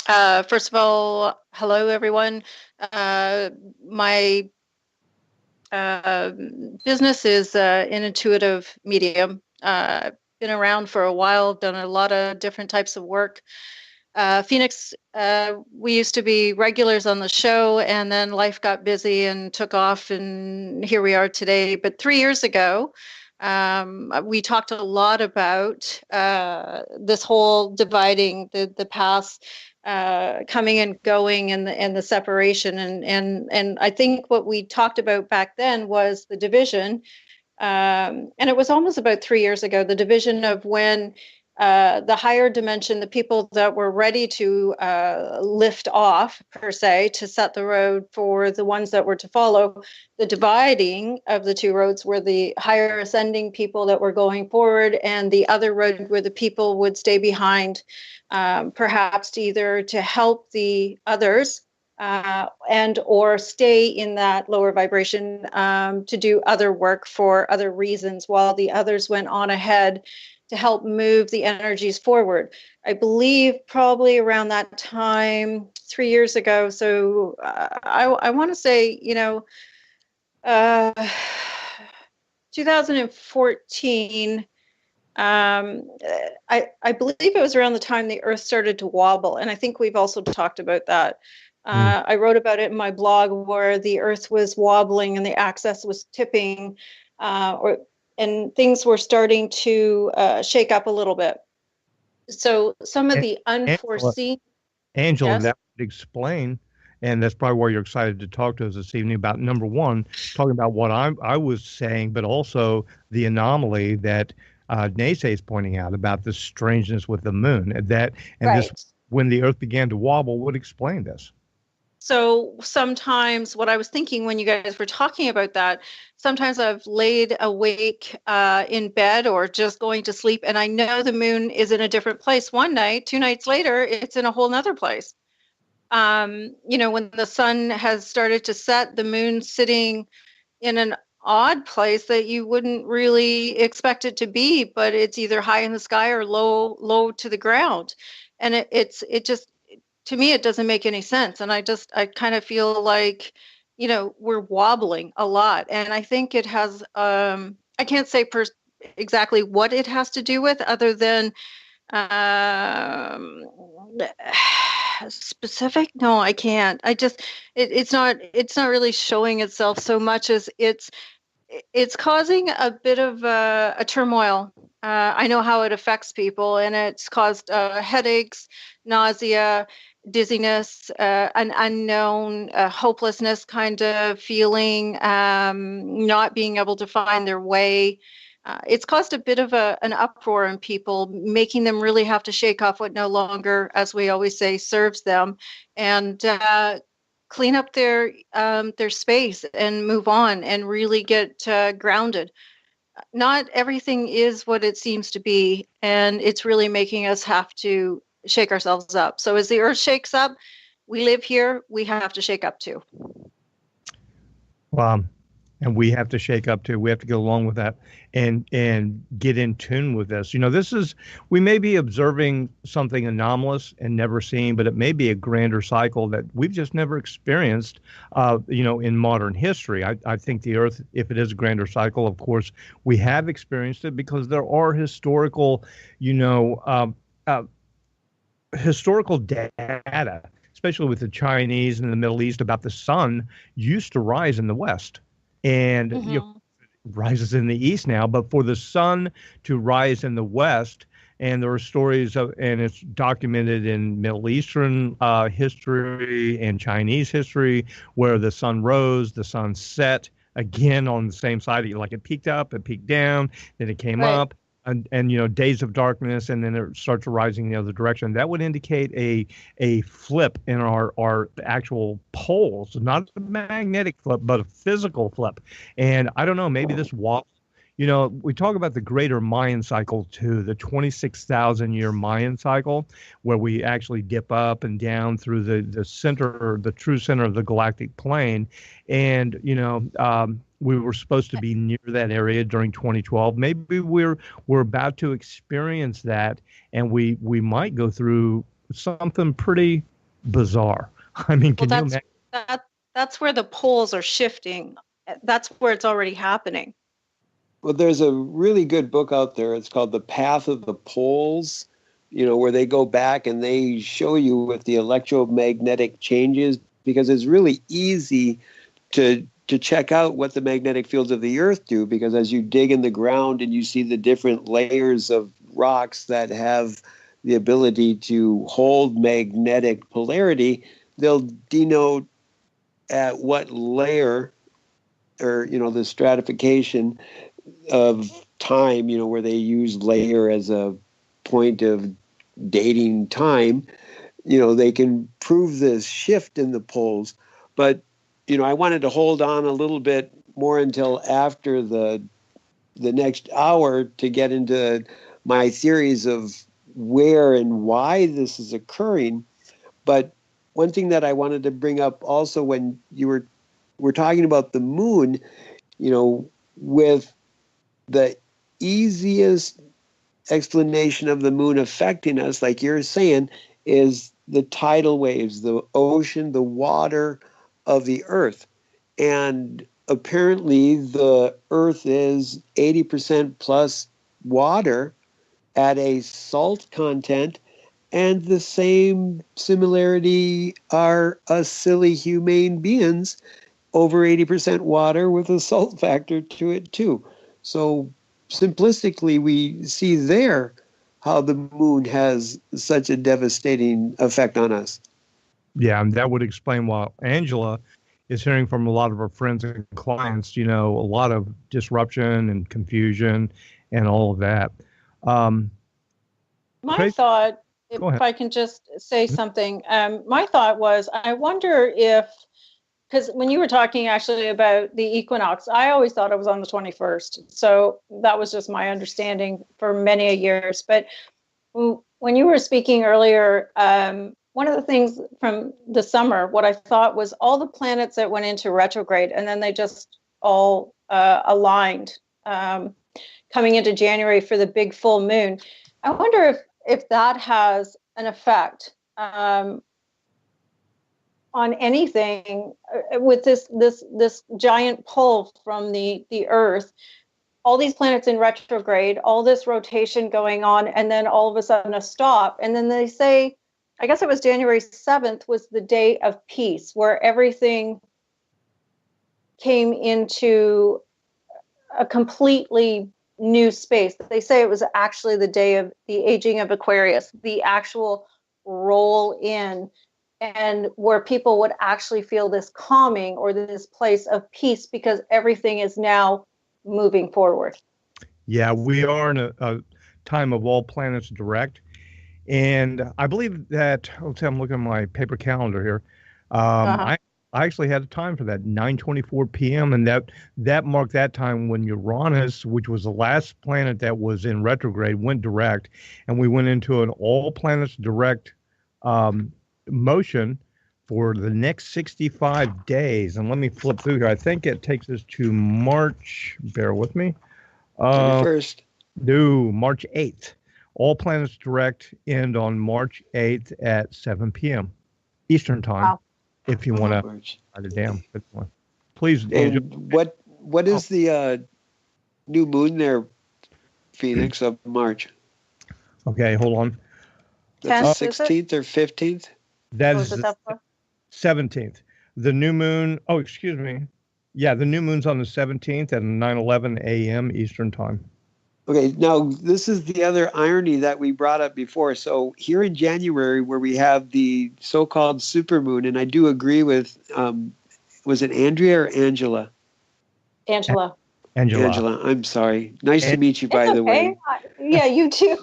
Speaker 7: First of all, hello, everyone. My business is an intuitive medium. Been around for a while, done a lot of different types of work. Phoenix, we used to be regulars on the show, and then life got busy and took off, and here we are today. But 3 years ago, we talked a lot about this whole dividing the paths coming and going, and the separation, and I think what we talked about back then was the division, and it was almost about 3 years ago, the division of when the higher dimension, the people that were ready to lift off, per se, to set the road for the ones that were to follow. The dividing of the two roads were the higher ascending people that were going forward, and the other road where the people would stay behind, perhaps either to help the others and or stay in that lower vibration to do other work for other reasons, while the others went on ahead to help move the energies forward. I believe probably around that time, 3 years ago. So I want to say, 2014. I believe it was around the time the Earth started to wobble, and I think we've also talked about that. I wrote about it in my blog, where the Earth was wobbling and the axis was tipping, and things were starting to shake up a little bit. So some of the unforeseen.
Speaker 4: Angela,
Speaker 7: Yes?
Speaker 4: that would explain, and that's probably why you're excited to talk to us this evening about, number one, talking about what I was saying, but also the anomaly that NeSe is pointing out about the strangeness with the moon. Right. This, when the Earth began to wobble, would explain this.
Speaker 7: So sometimes what I was thinking when you guys were talking about that, sometimes I've laid awake in bed or just going to sleep, and I know the moon is in a different place one night. 2 nights later, it's in a whole nother place. When the sun has started to set, the moon's sitting in an odd place that you wouldn't really expect it to be, but it's either high in the sky or low to the ground. And it just, to me, it doesn't make any sense. And I kind of feel like, we're wobbling a lot. And I think it has, I can't say exactly what it has to do with, other than specific. No, I can't. It's not really showing itself so much as it's causing a bit of a turmoil. I know how it affects people, and it's caused headaches, nausea, dizziness, an unknown hopelessness kind of feeling, not being able to find their way. It's caused a bit of an uproar in people, making them really have to shake off what no longer, as we always say, serves them, and clean up their space and move on and really get grounded. Not everything is what it seems to be, and it's really making us have to shake ourselves up. So as the Earth shakes up, we live here, we have to shake up too.
Speaker 4: Wow. And we have to shake up too. We have to go along with that and get in tune with this. We may be observing something anomalous and never seen, but it may be a grander cycle that we've just never experienced, in modern history. I think the Earth, if it is a grander cycle, of course, we have experienced it because there are historical, historical data, especially with the Chinese and the Middle East, about the sun used to rise in the West. And it rises in the east now, but for the sun to rise in the west, and there are stories of, and it's documented in Middle Eastern history and Chinese history, where the sun rose, the sun set again on the same side. Like it peaked up, it peaked down, then it came up. And days of darkness, and then it starts rising the other direction. That would indicate a flip in our actual poles, not a magnetic flip, but a physical flip. And I don't know, maybe this wobble. We talk about the greater Mayan cycle too, the 26,000 year Mayan cycle, where we actually dip up and down through the center, the true center of the galactic plane. And, we were supposed to be near that area during 2012. Maybe we're about to experience that, and we might go through something pretty bizarre. I mean, can you imagine?
Speaker 7: That's where the poles are shifting. That's where it's already happening.
Speaker 5: Well, there's a really good book out there. It's called The Path of the Poles, where they go back and they show you with the electromagnetic changes, because it's really easy to check out what the magnetic fields of the Earth do, because as you dig in the ground and you see the different layers of rocks that have the ability to hold magnetic polarity, they'll denote at what layer, or, the stratification of time, where they use layer as a point of dating time, they can prove this shift in the poles. But, I wanted to hold on a little bit more until after the next hour to get into my theories of where and why this is occurring. But one thing that I wanted to bring up also, when you were talking about the moon, with the easiest explanation of the moon affecting us, like you're saying, is the tidal waves, the ocean, the water of the earth. And apparently the earth is 80% plus water at a salt content, and the same similarity are us silly humane beings, over 80% water with a salt factor to it too. So simplistically, we see there how the moon has such a devastating effect on us.
Speaker 4: Yeah, and that would explain why Angela is hearing from a lot of her friends and clients, a lot of disruption and confusion and all of that.
Speaker 7: My thought, if I can just say something, my thought was, I wonder if, because when you were talking actually about the equinox, I always thought it was on the 21st. So that was just my understanding for many years. But when you were speaking earlier, one of the things from the summer, what I thought was all the planets that went into retrograde, and then they just all aligned coming into January for the big full moon. I wonder if that has an effect on anything with this giant pull from the Earth, all these planets in retrograde, all this rotation going on, and then all of a sudden a stop. And then they say, I guess it was January 7th was the day of peace, where everything came into a completely new space. They say it was actually the day of the aging of Aquarius, the actual roll in, and where people would actually feel this calming or this place of peace because everything is now moving forward.
Speaker 4: Yeah, we are in a time of all planets direct. And I believe that, I'm looking at my paper calendar here. I actually had a time for that, 9:24 p.m. And that marked that time when Uranus, which was the last planet that was in retrograde, went direct. And we went into an all planets direct motion for the next 65 days. And let me flip through here. I think it takes us to March. Bear with me.
Speaker 5: 21st.
Speaker 4: No, March 8th. All planets direct end on March 8th at 7 p.m. Eastern time. Wow. If you want to write it down. Please.
Speaker 5: And what is the new moon there, Phoenix, of March?
Speaker 4: Okay, hold on.
Speaker 5: That's the 16th or 15th?
Speaker 4: That is the 17th. The new moon, excuse me. Yeah, the new moon's on the 17th at 9:11 a.m. Eastern time.
Speaker 5: Okay, now this is the other irony that we brought up before. So here in January, where we have the so-called supermoon, and I do agree with, was it Andrea or Angela?
Speaker 7: Angela.
Speaker 5: Angela, I'm sorry. Nice to meet you, by the way.
Speaker 7: Yeah, you too.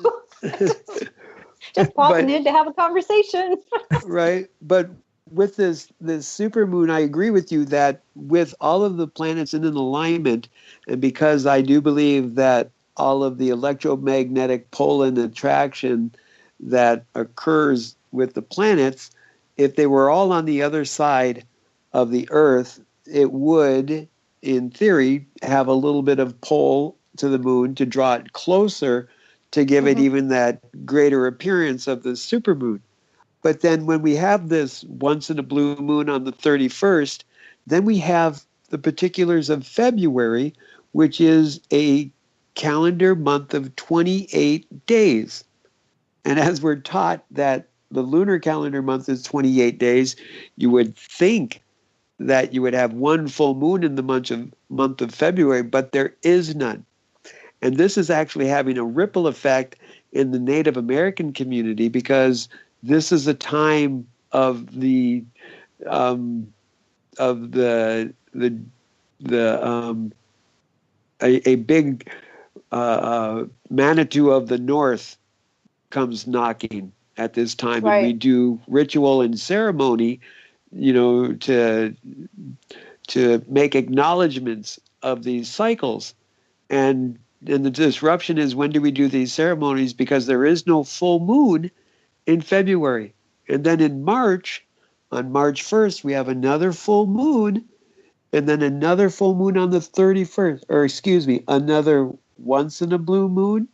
Speaker 7: Just popping in to have a conversation.
Speaker 5: Right, but with this supermoon, I agree with you that with all of the planets in an alignment, and because I do believe that all of the electromagnetic pull and attraction that occurs with the planets, if they were all on the other side of the Earth, it would, in theory, have a little bit of pull to the moon to draw it closer to give it even that greater appearance of the supermoon. But then when we have this once in a blue moon on the 31st, then we have the particulars of February, which is a calendar month of 28 days. And as we're taught that the lunar calendar month is 28 days, you would think that you would have one full moon in the month of February, but there is none. And this is actually having a ripple effect in the Native American community, because this is a time of the a big Manitou of the North comes knocking at this time, and we do ritual and ceremony, to make acknowledgments of these cycles. And the disruption is, when do we do these ceremonies? Because there is no full moon in February. And then in March, on March 1st, we have another full moon, and then another full moon on the 31st, or excuse me, another once in a blue moon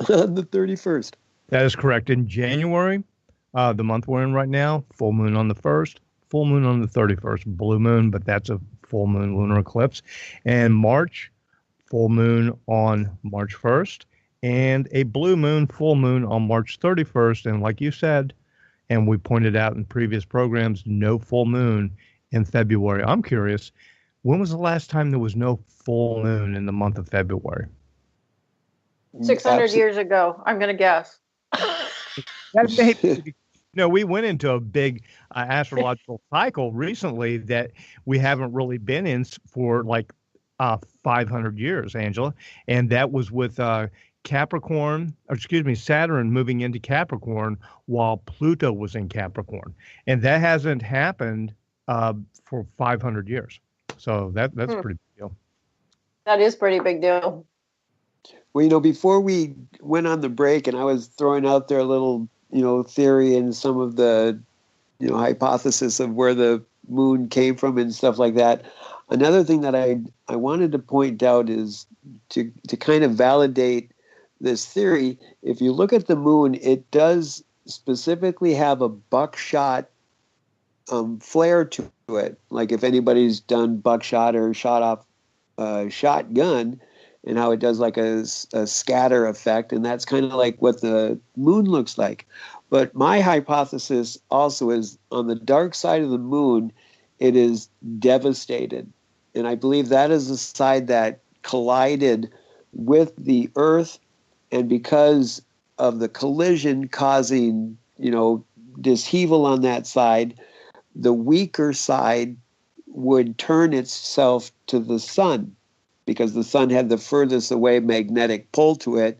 Speaker 5: on the 31st.
Speaker 4: That is correct. In January, the month we're in right now, full moon on the 1st, full moon on the 31st, blue moon, but that's a full moon lunar eclipse. And March, full moon on March 1st, and a blue moon, full moon on March 31st. And like you said, and we pointed out in previous programs, no full moon in February. I'm curious, when was the last time there was no full moon in the month of February?
Speaker 7: 600 years ago, I'm going to guess.
Speaker 4: We went into a big astrological cycle recently that we haven't really been in for like 500 years, Angela. And that was with Saturn moving into Capricorn while Pluto was in Capricorn. And that hasn't happened for 500 years. So that's a pretty big deal.
Speaker 7: That is pretty big deal.
Speaker 5: Well, before we went on the break, and I was throwing out there a little, theory and some of the, hypothesis of where the moon came from and stuff like that. Another thing that I wanted to point out is to kind of validate this theory. If you look at the moon, it does specifically have a buckshot flare to it. Like if anybody's done buckshot or shot off a shotgun, and how it does like a scatter effect, and that's kind of like what the moon looks like. But my hypothesis also is, on the dark side of the moon, it is devastated. And I believe that is the side that collided with the Earth, and because of the collision causing, disheaval on that side, the weaker side would turn itself to the sun, because the sun had the furthest away magnetic pull to it,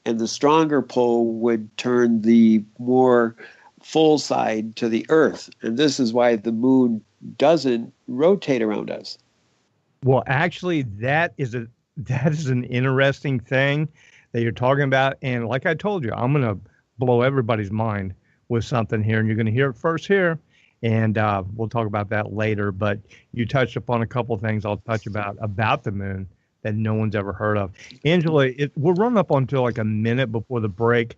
Speaker 5: and the stronger pull would turn the more full side to the Earth. And this is why the moon doesn't rotate around us.
Speaker 4: Well, actually, that is an interesting thing that you're talking about. And like I told you, I'm going to blow everybody's mind with something here, and you're going to hear it first here. And we'll talk about that later. But you touched upon a couple of things I'll touch about the moon that no one's ever heard of. Angela, we're running up until like a minute before the break.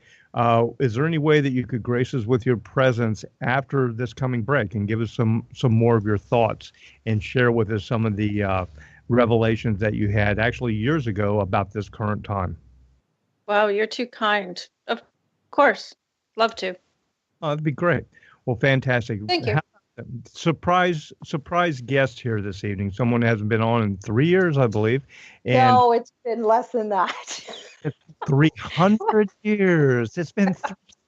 Speaker 4: Is there any way that you could grace us with your presence after this coming break and give us some more of your thoughts and share with us some of the revelations that you had actually years ago about this current time?
Speaker 7: Wow, you're too kind. Of course. Love to.
Speaker 4: Oh, that'd be great. Well, fantastic.
Speaker 7: Thank you.
Speaker 4: Surprise guest here this evening. Someone who hasn't been on in 3 years, I believe. And
Speaker 8: no, it's been less than that.
Speaker 4: It's 300 years. It's been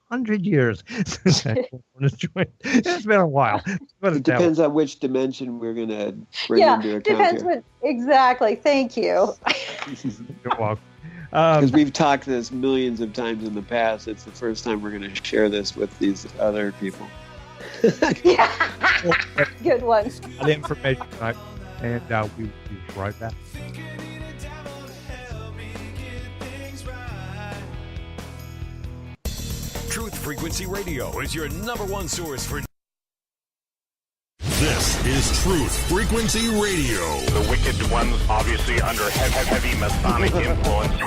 Speaker 4: 300 years since it's been a while.
Speaker 5: It depends on which dimension we're going to bring into account.
Speaker 8: Depends here. Exactly. Thank you.
Speaker 4: You're welcome.
Speaker 5: Because we've talked this millions of times in the past. It's the first time we're going to share this with these other people.
Speaker 8: Yeah. Good one.
Speaker 4: The information tonight, and we'll be right back.
Speaker 2: Truth Frequency Radio is your #1 source for. This is Truth Frequency Radio.
Speaker 9: The wicked ones, obviously under heavy Masonic influence.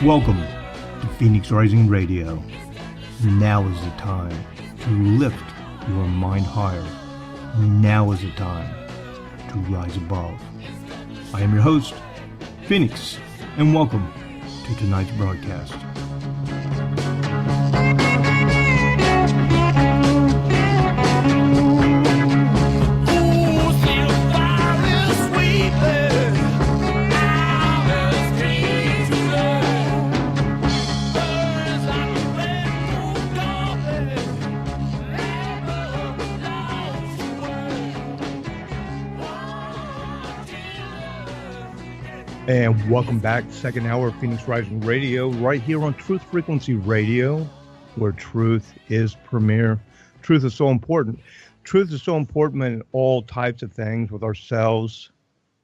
Speaker 4: Welcome to Phoenix Rising Radio. Now is the time to lift your mind higher. Now is the time to rise above. I am your host, Phoenix, and welcome to tonight's broadcast. And welcome back, second hour of Phoenix Rising Radio, right here on Truth Frequency Radio, where truth is premier. Truth is so important. Truth is so important in all types of things with ourselves,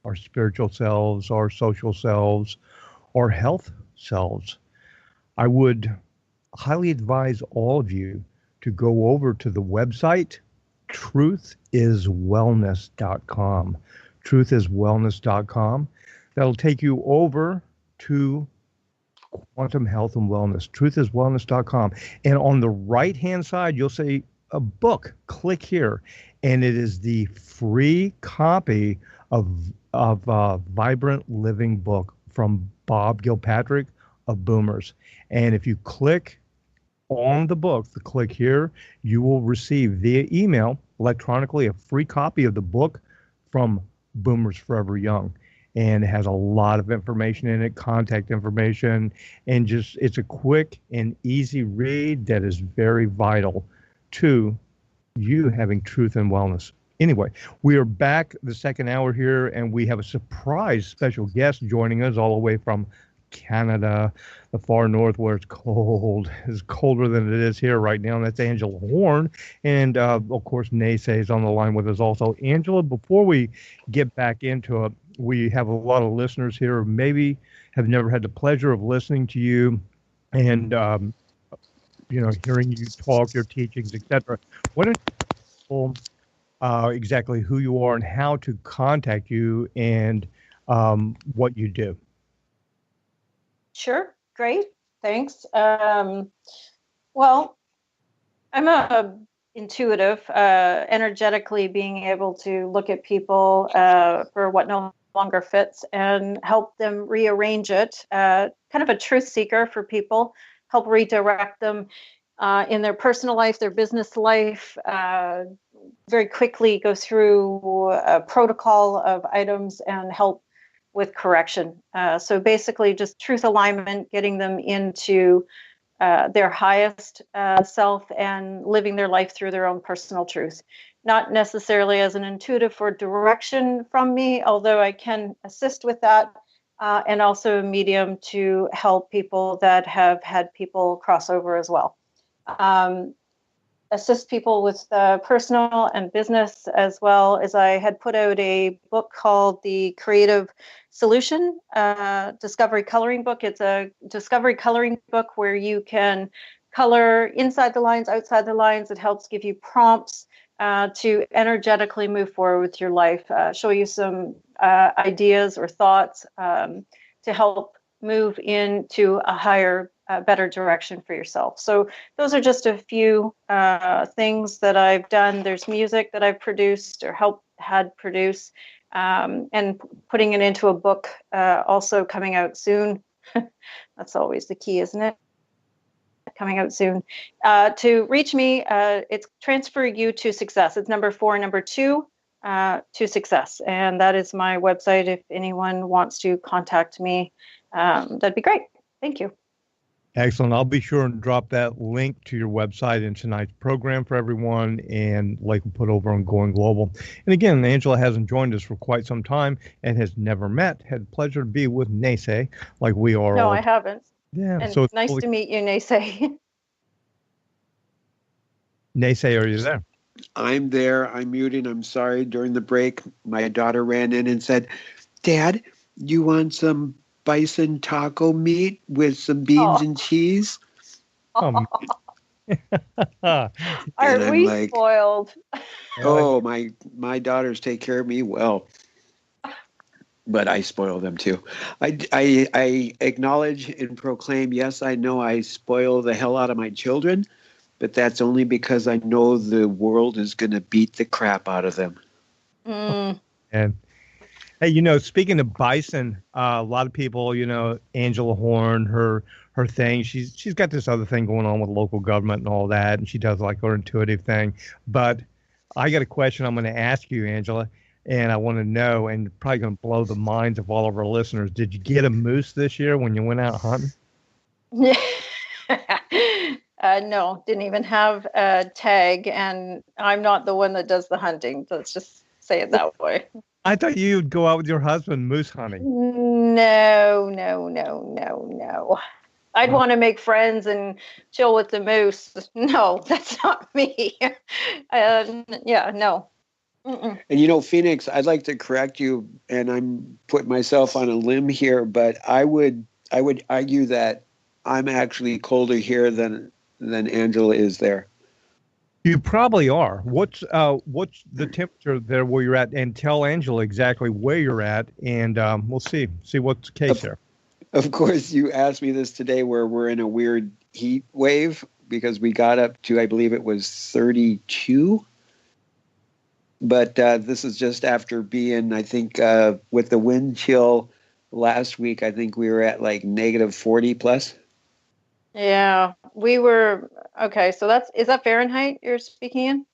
Speaker 4: our spiritual selves, our social selves, our health selves. I would highly advise all of you to go over to the website, truthiswellness.com. Truthiswellness.com. That'll take you over to Quantum Health and Wellness, truthiswellness.com. And on the right-hand side, you'll see a book. Click here. And it is the free copy of Vibrant Living book from Bob Gilpatrick of Boomers. And if you click on the book, click here, you will receive via email, electronically, a free copy of the book from Boomers Forever Young. And it has a lot of information in it, contact information, and just it's a quick and easy read that is very vital to you having truth and wellness. Anyway, we are back the second hour here, and we have a surprise special guest joining us all the way from Canada, the far north, where it's cold. It's colder than it is here right now, and that's Angela Horne. And, of course, NeSe is on the line with us also. Angela, before we get back into it, we have a lot of listeners here who maybe have never had the pleasure of listening to you and, hearing you talk, your teachings, etc. Why don't you tell exactly who you are and how to contact you and what you do?
Speaker 7: Sure. Great. Thanks. Well, I'm a intuitive, energetically being able to look at people for what no longer fits and help them rearrange it. Kind of a truth seeker for people, help redirect them in their personal life, their business life, very quickly go through a protocol of items and help with correction. So basically just truth alignment, getting them into their highest self and living their life through their own personal truth. Not necessarily as an intuitive for direction from me, although I can assist with that, and also a medium to help people that have had people cross over as well. Assist people with personal and business, as well as I had put out a book called The Creative Solution, Discovery Coloring Book. It's a discovery coloring book where you can color inside the lines, outside the lines. It helps give you prompts to energetically move forward with your life, show you some ideas or thoughts to help move into a higher, better direction for yourself. So those are just a few things that I've done. There's music that I've produced or had produce, and putting it into a book also coming out soon. That's always the key, isn't it? Coming out soon. To reach me, it's Transfer You to Success. It's number 4, number 2, to success. And that is my website. If anyone wants to contact me, that'd be great. Thank you.
Speaker 4: Excellent. I'll be sure and drop that link to your website in tonight's program for everyone, and like we put over on Going Global. And again, Angela hasn't joined us for quite some time and has never met. Had the pleasure to be with NeSe, like we are.
Speaker 7: No, I haven't.
Speaker 4: Yeah.
Speaker 7: And
Speaker 4: so it's
Speaker 7: nice to meet you, NeSe.
Speaker 4: NeSe, are you there?
Speaker 5: I'm there. I'm muting. I'm sorry. During the break, my daughter ran in and said, "Dad, you want some bison taco meat with some beans and cheese?"
Speaker 7: Are
Speaker 5: And I'm
Speaker 7: we
Speaker 5: like,
Speaker 7: spoiled?
Speaker 5: "Oh, my daughters take care of me well." but I spoil them too. I acknowledge and proclaim, yes, I know I spoil the hell out of my children, but that's only because I know the world is going to beat the crap out of them.
Speaker 7: Mm.
Speaker 4: And hey, speaking of bison, a lot of people, Angela Horne, her thing, she's got this other thing going on with local government and all that, and she does like her intuitive thing. But I got a question I'm going to ask you, Angela, and I want to know, and probably going to blow the minds of all of our listeners. Did you get a moose this year when you went out hunting?
Speaker 7: No, didn't even have a tag, and I'm not the one that does the hunting. Let's just say it that way.
Speaker 4: I thought you'd go out with your husband moose hunting.
Speaker 7: No. I'd want to make friends and chill with the moose. No, that's not me. Yeah, no. Mm-mm.
Speaker 5: And Phoenix, I'd like to correct you, and I'm putting myself on a limb here, but I would argue that I'm actually colder here than Angela is there.
Speaker 4: You probably are. What's the temperature there where you're at? And tell Angela exactly where you're at, and we'll see what's the case there.
Speaker 5: Of course, you asked me this today where we're in a weird heat wave because we got up to, I believe it was 32. But this is just after being, I think, with the wind chill last week, I think we were at like negative 40 plus.
Speaker 7: Yeah, we were. Okay, so is that Fahrenheit you're speaking in?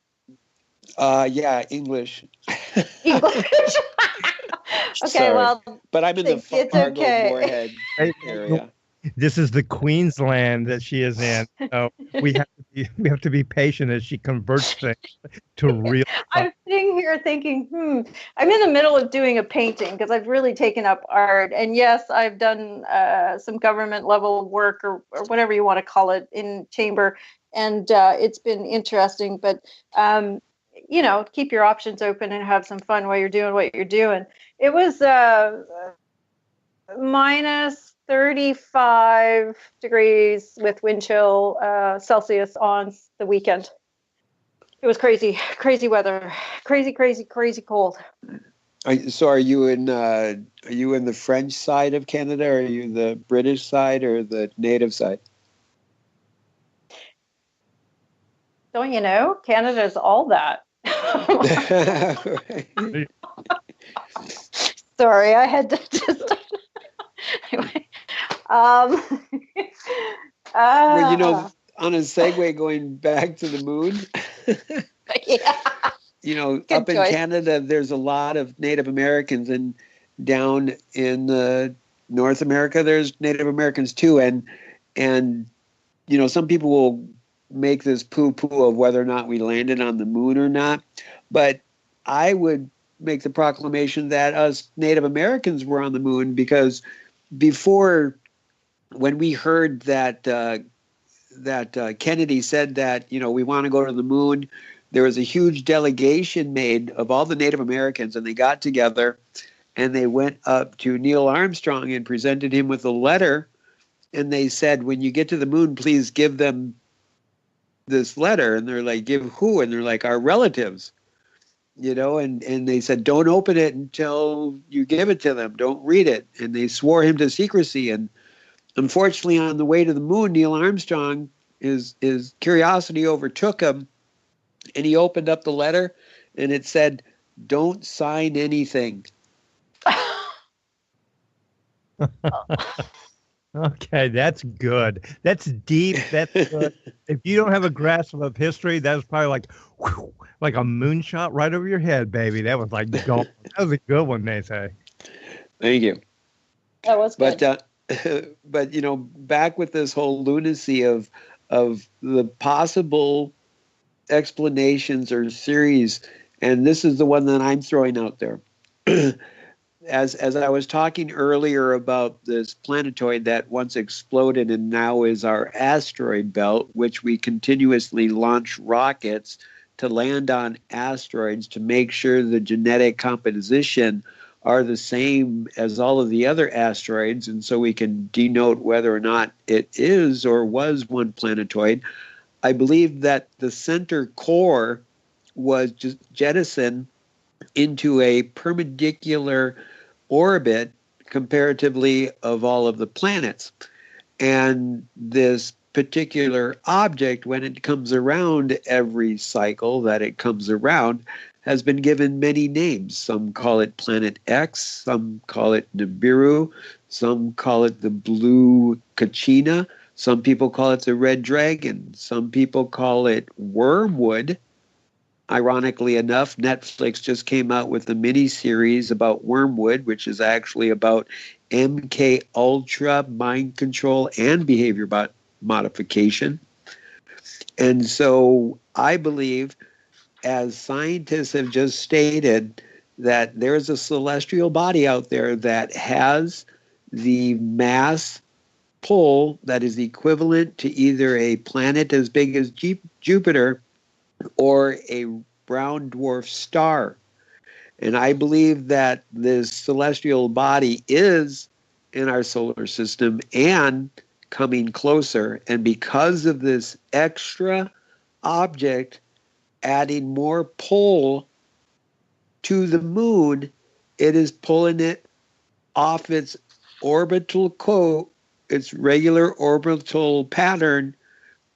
Speaker 5: Yeah, English.
Speaker 7: English. Okay,
Speaker 5: Sorry.
Speaker 7: well,
Speaker 5: but I'm in the Fargo
Speaker 7: okay.
Speaker 5: Moorhead area.
Speaker 4: This is the Queensland that she is in. So we have to be patient as she converts things to real.
Speaker 7: I'm sitting here thinking, I'm in the middle of doing a painting because I've really taken up art. And yes, I've done some government level work or whatever you want to call it in chamber. And it's been interesting. But, keep your options open and have some fun while you're doing what you're doing. It was minus 35 degrees with wind chill Celsius on the weekend. It was crazy weather, crazy cold.
Speaker 5: So are you in the French side of Canada, or are you the British side or the native side?
Speaker 7: Don't you know? Canada's all that. Sorry, I had to just anyway.
Speaker 5: Well, on a segue going back to the moon.
Speaker 7: Yeah.
Speaker 5: Good up choice. In Canada, there's a lot of Native Americans, and down in North America, there's Native Americans too. And some people will make this poo-poo of whether or not we landed on the moon or not. But I would make the proclamation that us Native Americans were on the moon, because before, when we heard that Kennedy said that, we want to go to the moon, there was a huge delegation made of all the Native Americans, and they got together and they went up to Neil Armstrong and presented him with a letter. And they said, when you get to the moon, please give them this letter. And they're like, give who? And they're like, our relatives, and they said, don't open it until you give it to them. Don't read it. And they swore him to secrecy. And unfortunately, on the way to the moon, Neil Armstrong, his curiosity overtook him, and he opened up the letter, and it said, don't sign anything.
Speaker 4: Okay, that's good. That's deep. That's good. If you don't have a grasp of history, that was probably like a moonshot right over your head, baby. That was like gold. That was a good one, NeSe.
Speaker 5: Thank you.
Speaker 7: That was good.
Speaker 5: But back with this whole lunacy of the possible explanations or theories, and this is the one that I'm throwing out there. As I was talking earlier about this planetoid that once exploded and now is our asteroid belt, which we continuously launch rockets to land on asteroids to make sure the genetic composition are the same as all of the other asteroids, and so we can denote whether or not it is or was one planetoid. I believe that the center core was just jettisoned into a perpendicular orbit comparatively of all of the planets. And this particular object, when it comes around every cycle that it comes around, has been given many names. Some call it Planet X, some call it Nibiru, some call it the Blue Kachina, some people call it the Red Dragon, some people call it Wormwood. Ironically enough, Netflix just came out with a mini-series about Wormwood, which is actually about MK Ultra, mind control, and behavior modification. And so I believe, as scientists have just stated, that there's a celestial body out there that has the mass pull that is equivalent to either a planet as big as Jupiter or a brown dwarf star. And I believe that this celestial body is in our solar system and coming closer. And because of this extra object adding more pull to the moon, it is pulling it off its its regular orbital pattern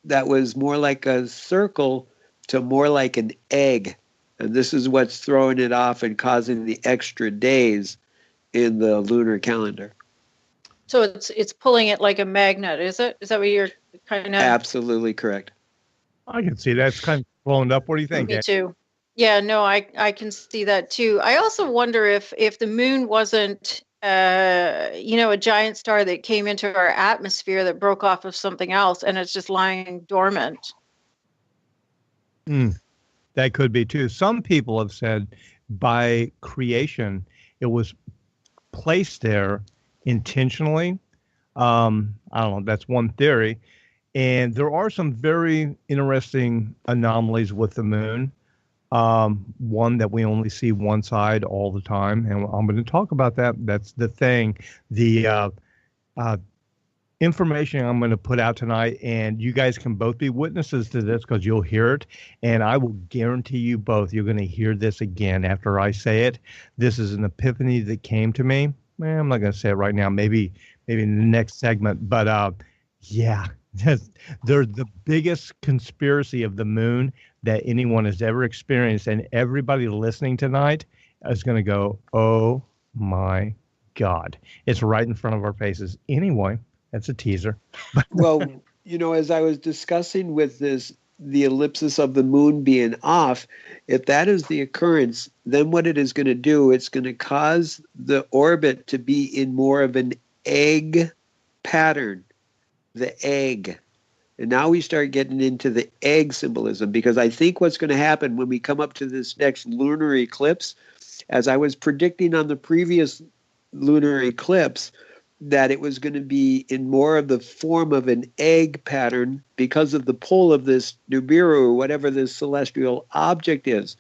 Speaker 5: that was more like a circle to more like an egg. And this is what's throwing it off and causing the extra days in the lunar calendar.
Speaker 7: So it's pulling it like a magnet, is it? Is that what you're kind of?
Speaker 5: Absolutely correct.
Speaker 4: I can see that's kind of blown up. What do you think?
Speaker 7: Me too. Yeah, no, I can see that too. I also wonder if the moon wasn't a giant star that came into our atmosphere that broke off of something else and it's just lying dormant.
Speaker 4: That could be too. Some people have said by creation it was placed there intentionally. I don't know. That's one theory. And there are some very interesting anomalies with the moon. One that we only see one side all the time. And I'm going to talk about that. That's the thing. The information I'm going to put out tonight, and you guys can both be witnesses to this because you'll hear it. And I will guarantee you both, you're going to hear this again after I say it. This is an epiphany that came to me. I'm not going to say it right now. Maybe in the next segment. But yeah. They're the biggest conspiracy of the moon that anyone has ever experienced. And everybody listening tonight is going to go, oh, my God. It's right in front of our faces. Anyway, that's a teaser.
Speaker 5: Well, as I was discussing with the ellipsis of the moon being off, if that is the occurrence, then what it is going to do, it's going to cause the orbit to be in more of an egg pattern. The egg. And now we start getting into the egg symbolism, because I think what's going to happen when we come up to this next lunar eclipse, as I was predicting on the previous lunar eclipse, that it was going to be in more of the form of an egg pattern because of the pull of this Nibiru, or whatever this celestial object is.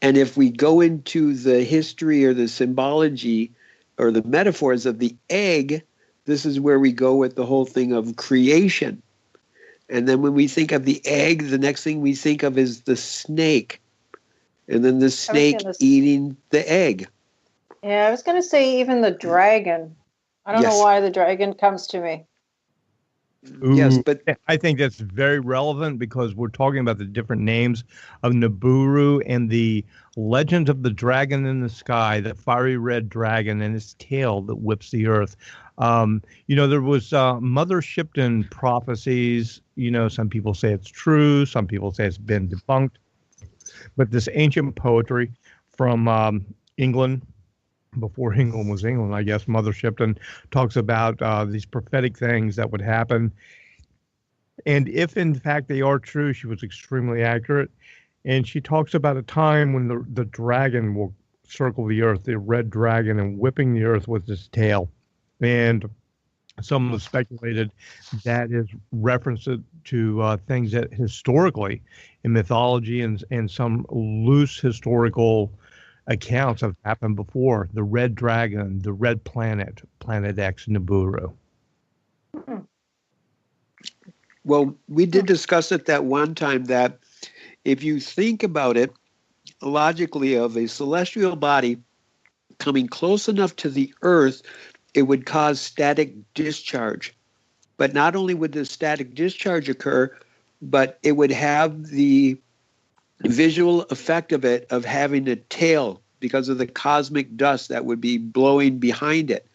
Speaker 5: And if we go into the history or the symbology or the metaphors of the egg, this is where we go with the whole thing of creation. And then when we think of the egg, the next thing we think of is the snake. And then the snake eating the egg.
Speaker 8: Yeah, I was going to say even the dragon. I don't know why the dragon comes to me.
Speaker 5: Yes, but
Speaker 4: I think that's very relevant because we're talking about the different names of Nibiru and the legend of the dragon in the sky, the fiery red dragon and its tail that whips the earth. There was Mother Shipton prophecies. Some people say it's true. Some people say it's been debunked. But this ancient poetry from England, before England was England, I guess, Mother Shipton talks about these prophetic things that would happen. And if, in fact, they are true, she was extremely accurate. And she talks about a time when the dragon will circle the earth, the red dragon, and whipping the earth with his tail. And some have speculated that is reference to things that historically in mythology and some loose historical accounts have happened before. The red dragon, the red planet, Planet X, Nibiru.
Speaker 5: Well, we did discuss it that one time that if you think about it logically of a celestial body coming close enough to the Earth, it would cause static discharge. But not only would the static discharge occur, but it would have the visual effect of it of having a tail because of the cosmic dust that would be blowing behind it.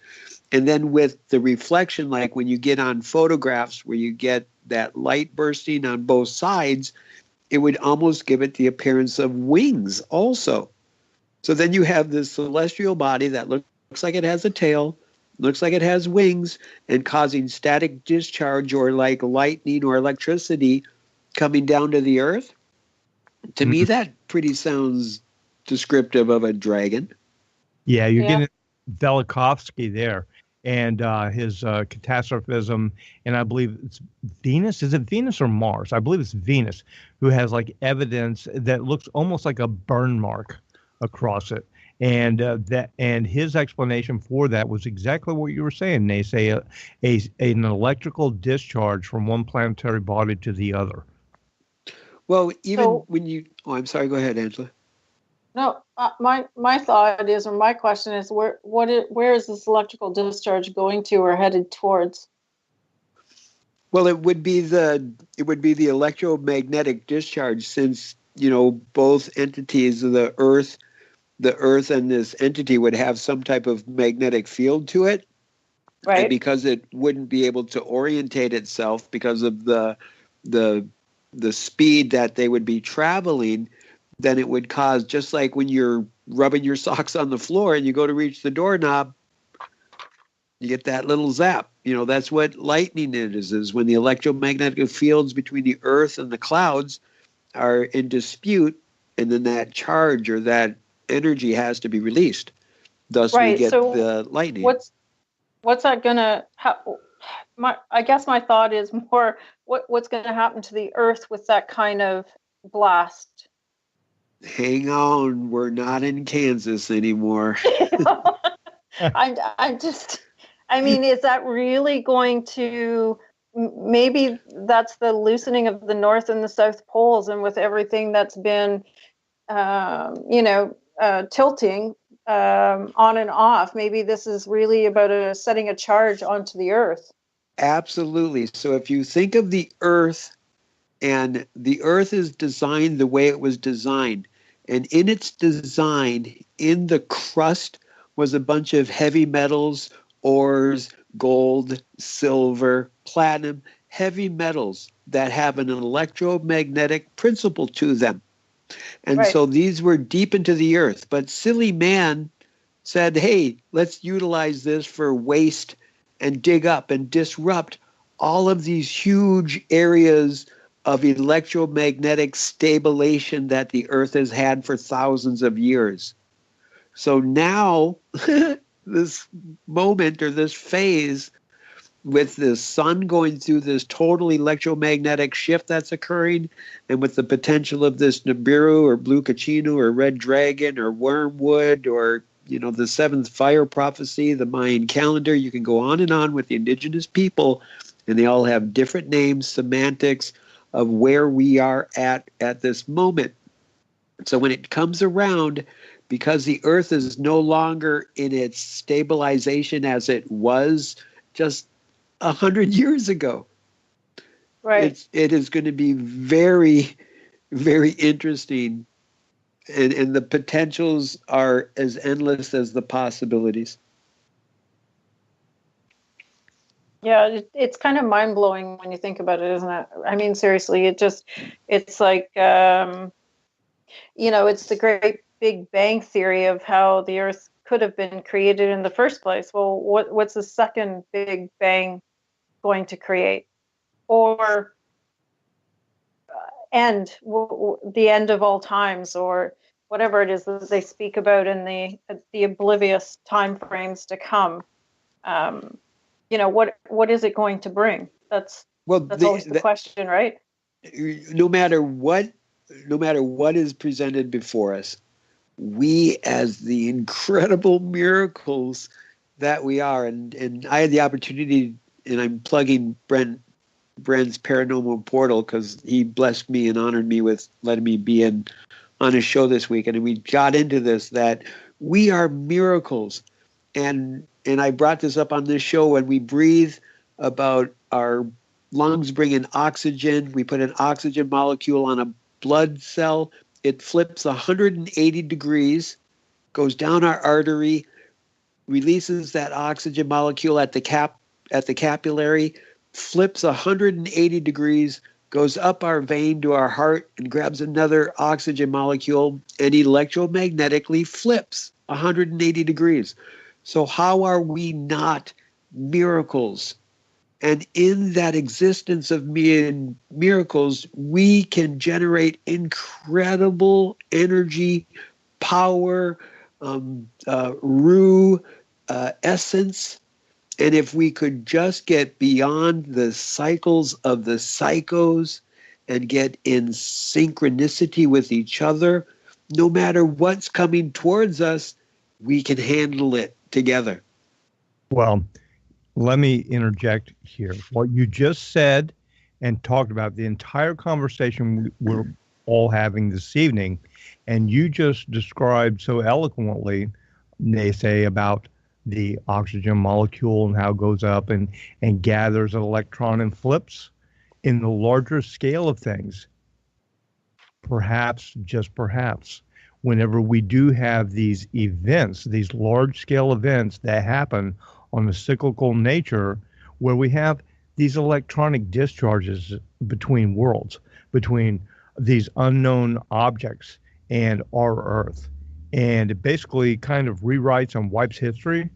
Speaker 5: And then with the reflection, like when you get on photographs where you get that light bursting on both sides, it would almost give it the appearance of wings also. So then you have this celestial body that looks like it has a tail, looks like it has wings, and causing static discharge or like lightning or electricity coming down to the Earth. To me, that pretty sounds descriptive of a dragon.
Speaker 4: Yeah, you're getting Velikovsky there and his catastrophism. And I believe it's Venus. Is it Venus or Mars? I believe it's Venus, who has like evidence that looks almost like a burn mark across it. And and his explanation for that was exactly what you were saying. They say an electrical discharge from one planetary body to the other.
Speaker 5: Well, even when you, I'm sorry, go ahead, Angela.
Speaker 8: No, my thought is, or my question is, where is this electrical discharge going to or headed towards?
Speaker 5: Well, it would be the electromagnetic discharge, since both entities, the Earth and this entity would have some type of magnetic field to it,
Speaker 8: right?
Speaker 5: And because it wouldn't be able to orientate itself because of the speed that they would be traveling, then it would cause, just like when you're rubbing your socks on the floor and you go to reach the doorknob, you get that little zap. That's what lightning is when the electromagnetic fields between the Earth and the clouds are in dispute, and then that charge or that energy has to be released. Thus, we get the lightning.
Speaker 8: What's that gonna? I guess my thought is more what's going to happen to the Earth with that kind of blast.
Speaker 5: Hang on, we're not in Kansas anymore.
Speaker 8: I mean, is that really going to, maybe that's the loosening of the North and the South poles, and with everything that's been, tilting on and off, maybe this is really about setting a charge onto the Earth.
Speaker 5: Absolutely. So if you think of the Earth, and the Earth is designed the way it was designed, and in its design, in the crust was a bunch of heavy metals, ores, gold, silver, platinum, heavy metals that have an electromagnetic principle to them. And so these were deep into the Earth. But silly man said, hey, let's utilize this for waste and dig up and disrupt all of these huge areas of electromagnetic stabilization that the Earth has had for thousands of years. So now, this moment or this phase with the sun going through this total electromagnetic shift that's occurring, and with the potential of this Nibiru or Blue Kachinu or Red Dragon or Wormwood or the seventh fire prophecy, the Mayan calendar, you can go on and on with the indigenous people, and they all have different names, semantics of where we are at this moment. So when it comes around, because the Earth is no longer in its stabilization as it was just 100 years ago, it is going to be very, very interesting. And the potentials are as endless as the possibilities.
Speaker 8: Yeah, it's kind of mind-blowing when you think about it, isn't it? I mean, seriously, it's like, it's the great Big Bang theory of how the Earth could have been created in the first place. Well, what's the second Big Bang going to create? Or the end of all times, or whatever it is that they speak about in the oblivious time frames to come. What is it going to bring? That's always the question, right?
Speaker 5: No matter what is presented before us, we, as the incredible miracles that we are, and I had the opportunity, and I'm plugging Brent's paranormal portal because he blessed me and honored me with letting me be on his show this week, and we got into this, that We are miracles. And I brought this up on this show. When we breathe, about our lungs bring in oxygen. We put an oxygen molecule on a blood cell. It flips 180 degrees, goes down our artery, releases that oxygen molecule at the capillary, flips 180 degrees, goes up our vein to our heart and grabs another oxygen molecule and electromagnetically flips 180 degrees. So how are we not miracles? And in that existence of miracles, we can generate incredible energy, power, essence. And if we could just get beyond the cycles of the psychos and get in synchronicity with each other, no matter what's coming towards us, we can handle it together.
Speaker 4: Well, let me interject here. What you just said and talked about, the entire conversation we're all having this evening, and you just described so eloquently, NeSe, about the oxygen molecule and how it goes up and gathers an electron and flips. In the larger scale of things, perhaps, just perhaps, whenever we do have these events, these large-scale events that happen on a cyclical nature, where we have these electronic discharges between worlds, between these unknown objects and our Earth, and it basically kind of rewrites and wipes history,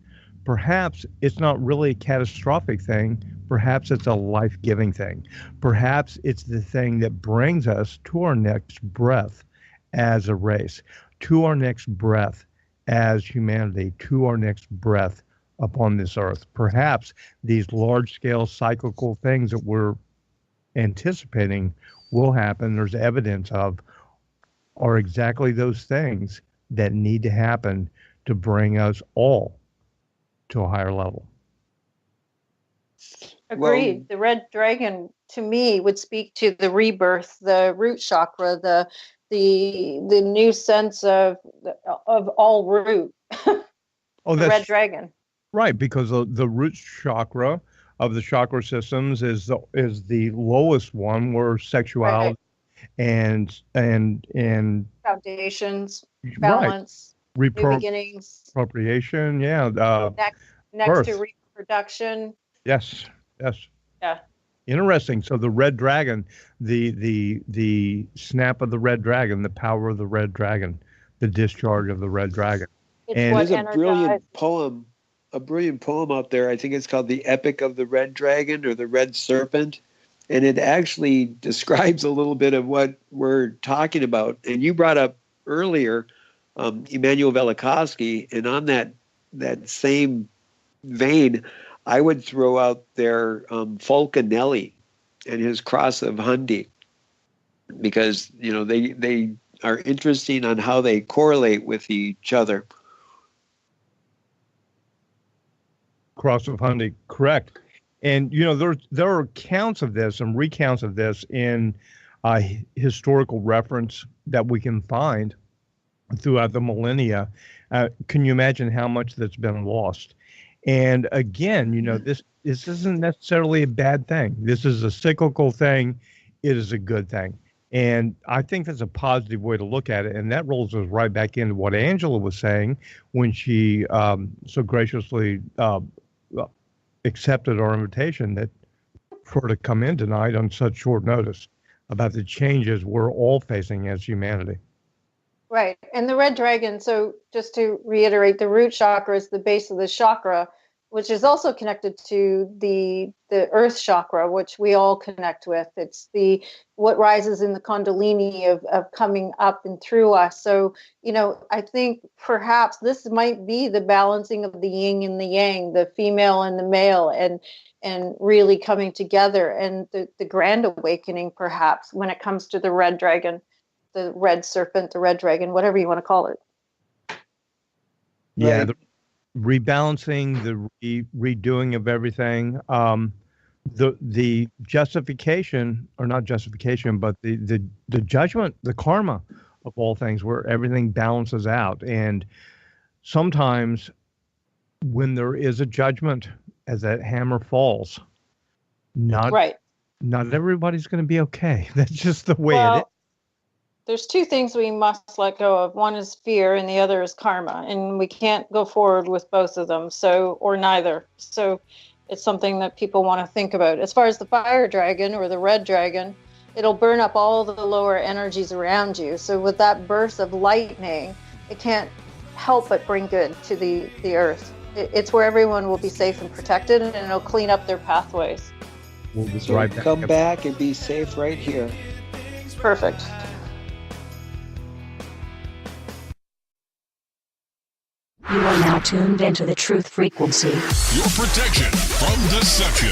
Speaker 4: perhaps it's not really a catastrophic thing. Perhaps it's a life-giving thing. Perhaps it's the thing that brings us to our next breath as a race, to our next breath as humanity, to our next breath upon this earth. Perhaps these large-scale cyclical things that we're anticipating will happen, there's evidence of, are exactly those things that need to happen to bring us all to a higher level.
Speaker 8: Agreed.
Speaker 5: Well,
Speaker 8: The red dragon, to me, would speak to the rebirth, the root chakra, the new sense of all root.
Speaker 4: Oh,
Speaker 8: The red dragon.
Speaker 4: right, because the root chakra of the chakra systems is the lowest one, where sexuality and
Speaker 8: Foundations,
Speaker 4: right,
Speaker 8: balance, new beginnings.
Speaker 4: appropriation,
Speaker 8: Next
Speaker 4: birth.
Speaker 8: to reproduction.
Speaker 4: Yes.
Speaker 8: Yeah.
Speaker 4: Interesting. So the red dragon, the snap of the red dragon, the power of the red dragon, the discharge of the red dragon.
Speaker 8: It's what
Speaker 5: there's a
Speaker 8: energized.
Speaker 5: brilliant poem out there. I think it's called The Epic of the Red Dragon or the Red Serpent. And it actually describes a little bit of what we're talking about. And you brought up earlier Immanuel Velikovsky, and on that same vein, I would throw out there Fulcanelli and his Cross of Hundi, because they are interesting on how they correlate with each other.
Speaker 4: Cross of Hundi, correct. And there are accounts of this and recounts of this in historical reference that we can find throughout the millennia. Can you imagine how much that's been lost? And again, this isn't necessarily a bad thing. This is a cyclical thing. It is a good thing. And I think that's a positive way to look at it. And that rolls us right back into what Angela was saying when she so graciously accepted our invitation for her to come in tonight on such short notice about the changes we're all facing as humanity.
Speaker 8: Right. And the red dragon, so just to reiterate, the root chakra is the base of the chakra, which is also connected to the earth chakra, which we all connect with. It's what rises in the kundalini of coming up and through us. So, I think perhaps this might be the balancing of the yin and the yang, the female and the male, and really coming together, and the grand awakening, perhaps, when it comes to the red dragon, the red serpent, the red dragon, whatever you want to call it.
Speaker 4: Yeah,
Speaker 5: Right.
Speaker 4: the rebalancing, the redoing of everything, the justification, or not justification, but the judgment, the karma of all things, where everything balances out. And sometimes when there is a judgment, as that hammer falls, not
Speaker 8: Right.
Speaker 4: not everybody's going to be okay. That's just the way it is.
Speaker 8: Well, there's two things we must let go of. One is fear and the other is karma. And we can't go forward with both of them, or neither. So it's something that people want to think about. As far as the fire dragon or the red dragon, it'll burn up all the lower energies around you. So with that burst of lightning, it can't help but bring good to the earth. It's where everyone will be safe and protected, and it'll clean up their pathways.
Speaker 4: We'll be
Speaker 5: So
Speaker 4: right back.
Speaker 5: come back and be safe right here.
Speaker 8: Perfect.
Speaker 1: You are now tuned into the truth frequency.
Speaker 2: Your protection from deception.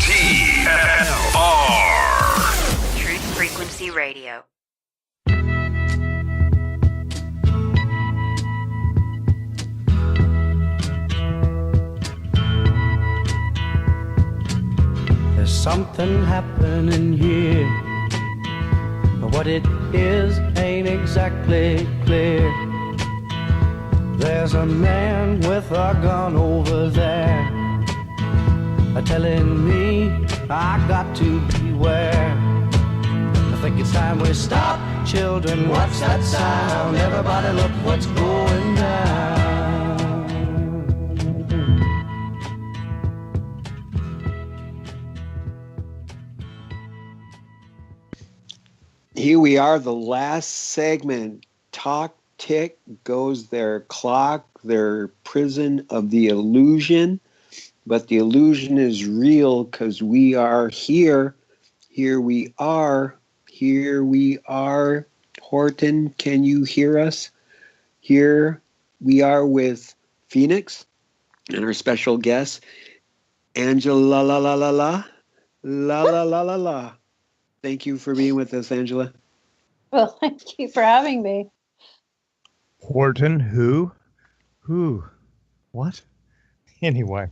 Speaker 2: TNR.
Speaker 3: Truth Frequency Radio.
Speaker 6: There's something happening here, but what it is ain't exactly clear. There's a man with a gun over there, telling me I got to beware. I think it's time we stop, children. What's that sound? Everybody look what's going down.
Speaker 5: Here we are, the last segment. Talk, tick, goes their clock, their prison of the illusion. But the illusion is real because we are here. Here we are. Here we are. Horton, can you hear us? Here we are with Phoenix and our special guest, Angela la la la la la la la la la. Thank you for being with us, Angela.
Speaker 8: Well, thank you for having me.
Speaker 4: Horton, who? What? Anyway,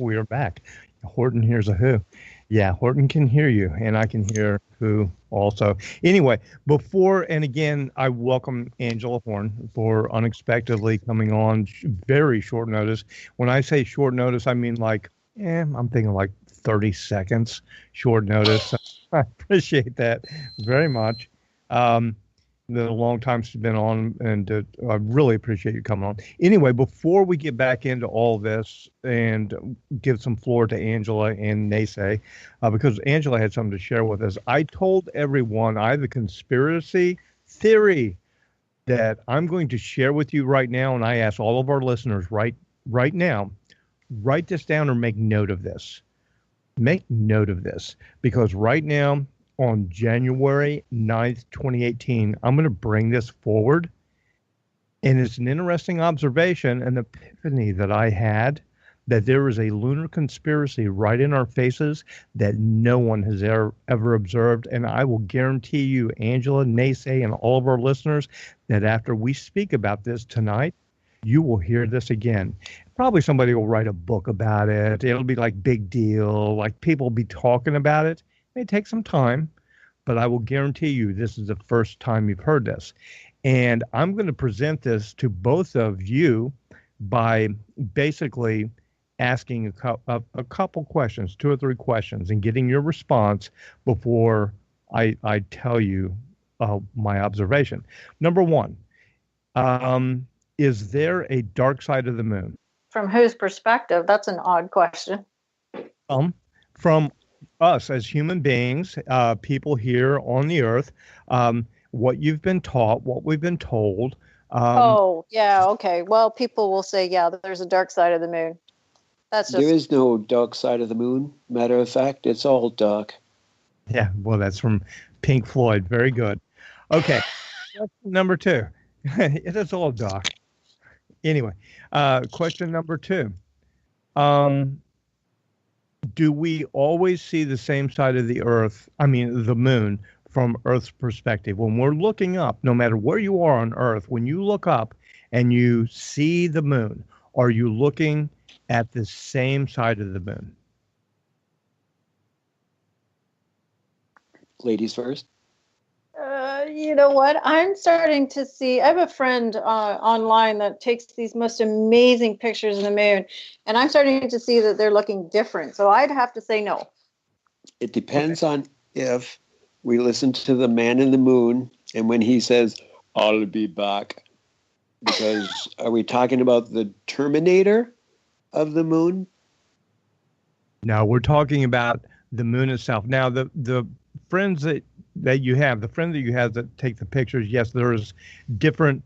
Speaker 4: we are back. Horton hears a who. Yeah, Horton can hear you, and I can hear who also. Anyway, before, and again, I welcome Angela Horne for unexpectedly coming on very short notice. When I say short notice, I mean I'm thinking like 30 seconds short notice. I appreciate that very much. The long time she's been on, and I really appreciate you coming on. Anyway, before we get back into all this and give some floor to Angela and NeSe, because Angela had something to share with us, I told everyone I have a conspiracy theory that I'm going to share with you right now, and I ask all of our listeners right now, write this down or make note of this. Make note of this, because right now, on January 9th, 2018, I'm going to bring this forward. And it's an interesting observation, an epiphany that I had, that there is a lunar conspiracy right in our faces that no one has ever observed. And I will guarantee you, Angela, NeSe, and all of our listeners, that after we speak about this tonight, you will hear this again. Probably somebody will write a book about it. It'll be like big deal, like people will be talking about it. It may take some time, but I will guarantee you this is the first time you've heard this. And I'm going to present this to both of you by basically asking a couple questions, 2 or 3 questions, and getting your response before I tell you my observation. Number 1, is there a dark side of the moon?
Speaker 8: From whose perspective? That's an odd question.
Speaker 4: From us as human beings, people here on the earth, what you've been taught, what we've been told.
Speaker 8: Yeah, okay. Well, people will say, yeah, there's a dark side of the moon. That's just...
Speaker 5: There is no dark side of the moon. Matter of fact, it's all dark.
Speaker 4: Yeah, well, that's from Pink Floyd. Very good. Okay, number 2. It is all dark. Anyway, question number 2. Do we always see the same side of the earth, the moon, from Earth's perspective? When we're looking up, no matter where you are on Earth, when you look up and you see the moon, are you looking at the same side of the moon?
Speaker 5: Ladies first.
Speaker 8: You know what? I'm starting to see. I have a friend online that takes these most amazing pictures of the moon, and I'm starting to see that they're looking different. So I'd have to say no.
Speaker 5: It depends on if we listen to the man in the moon and when he says, "I'll be back." Because are we talking about the Terminator of the moon?
Speaker 4: No, we're talking about the moon itself. Now, the friends that you have, the friend that you have that take the pictures, yes, there's different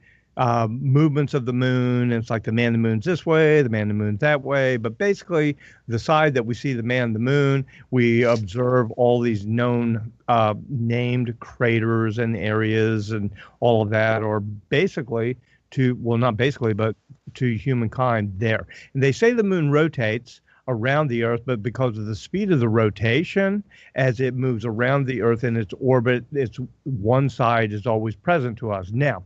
Speaker 4: movements of the moon. It's like the man in the moon's this way, the man in the moon's that way. But basically, the side that we see the man in the moon, we observe all these known named craters and areas and all of that, or basically not basically, but to humankind there. And they say the moon rotates around the Earth, but because of the speed of the rotation, as it moves around the Earth in its orbit, its one side is always present to us. Now,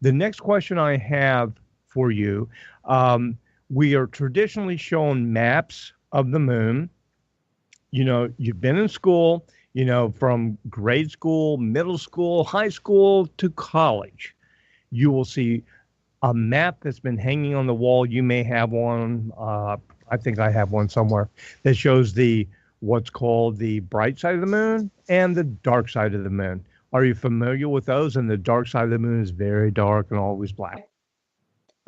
Speaker 4: the next question I have for you, we are traditionally shown maps of the moon. You know, you've been in school, you know, from grade school, middle school, high school to college. You will see a map that's been hanging on the wall. You may have one. I think I have one somewhere that shows what's called the bright side of the moon and the dark side of the moon. Are you familiar with those? And the dark side of the moon is very dark and always black.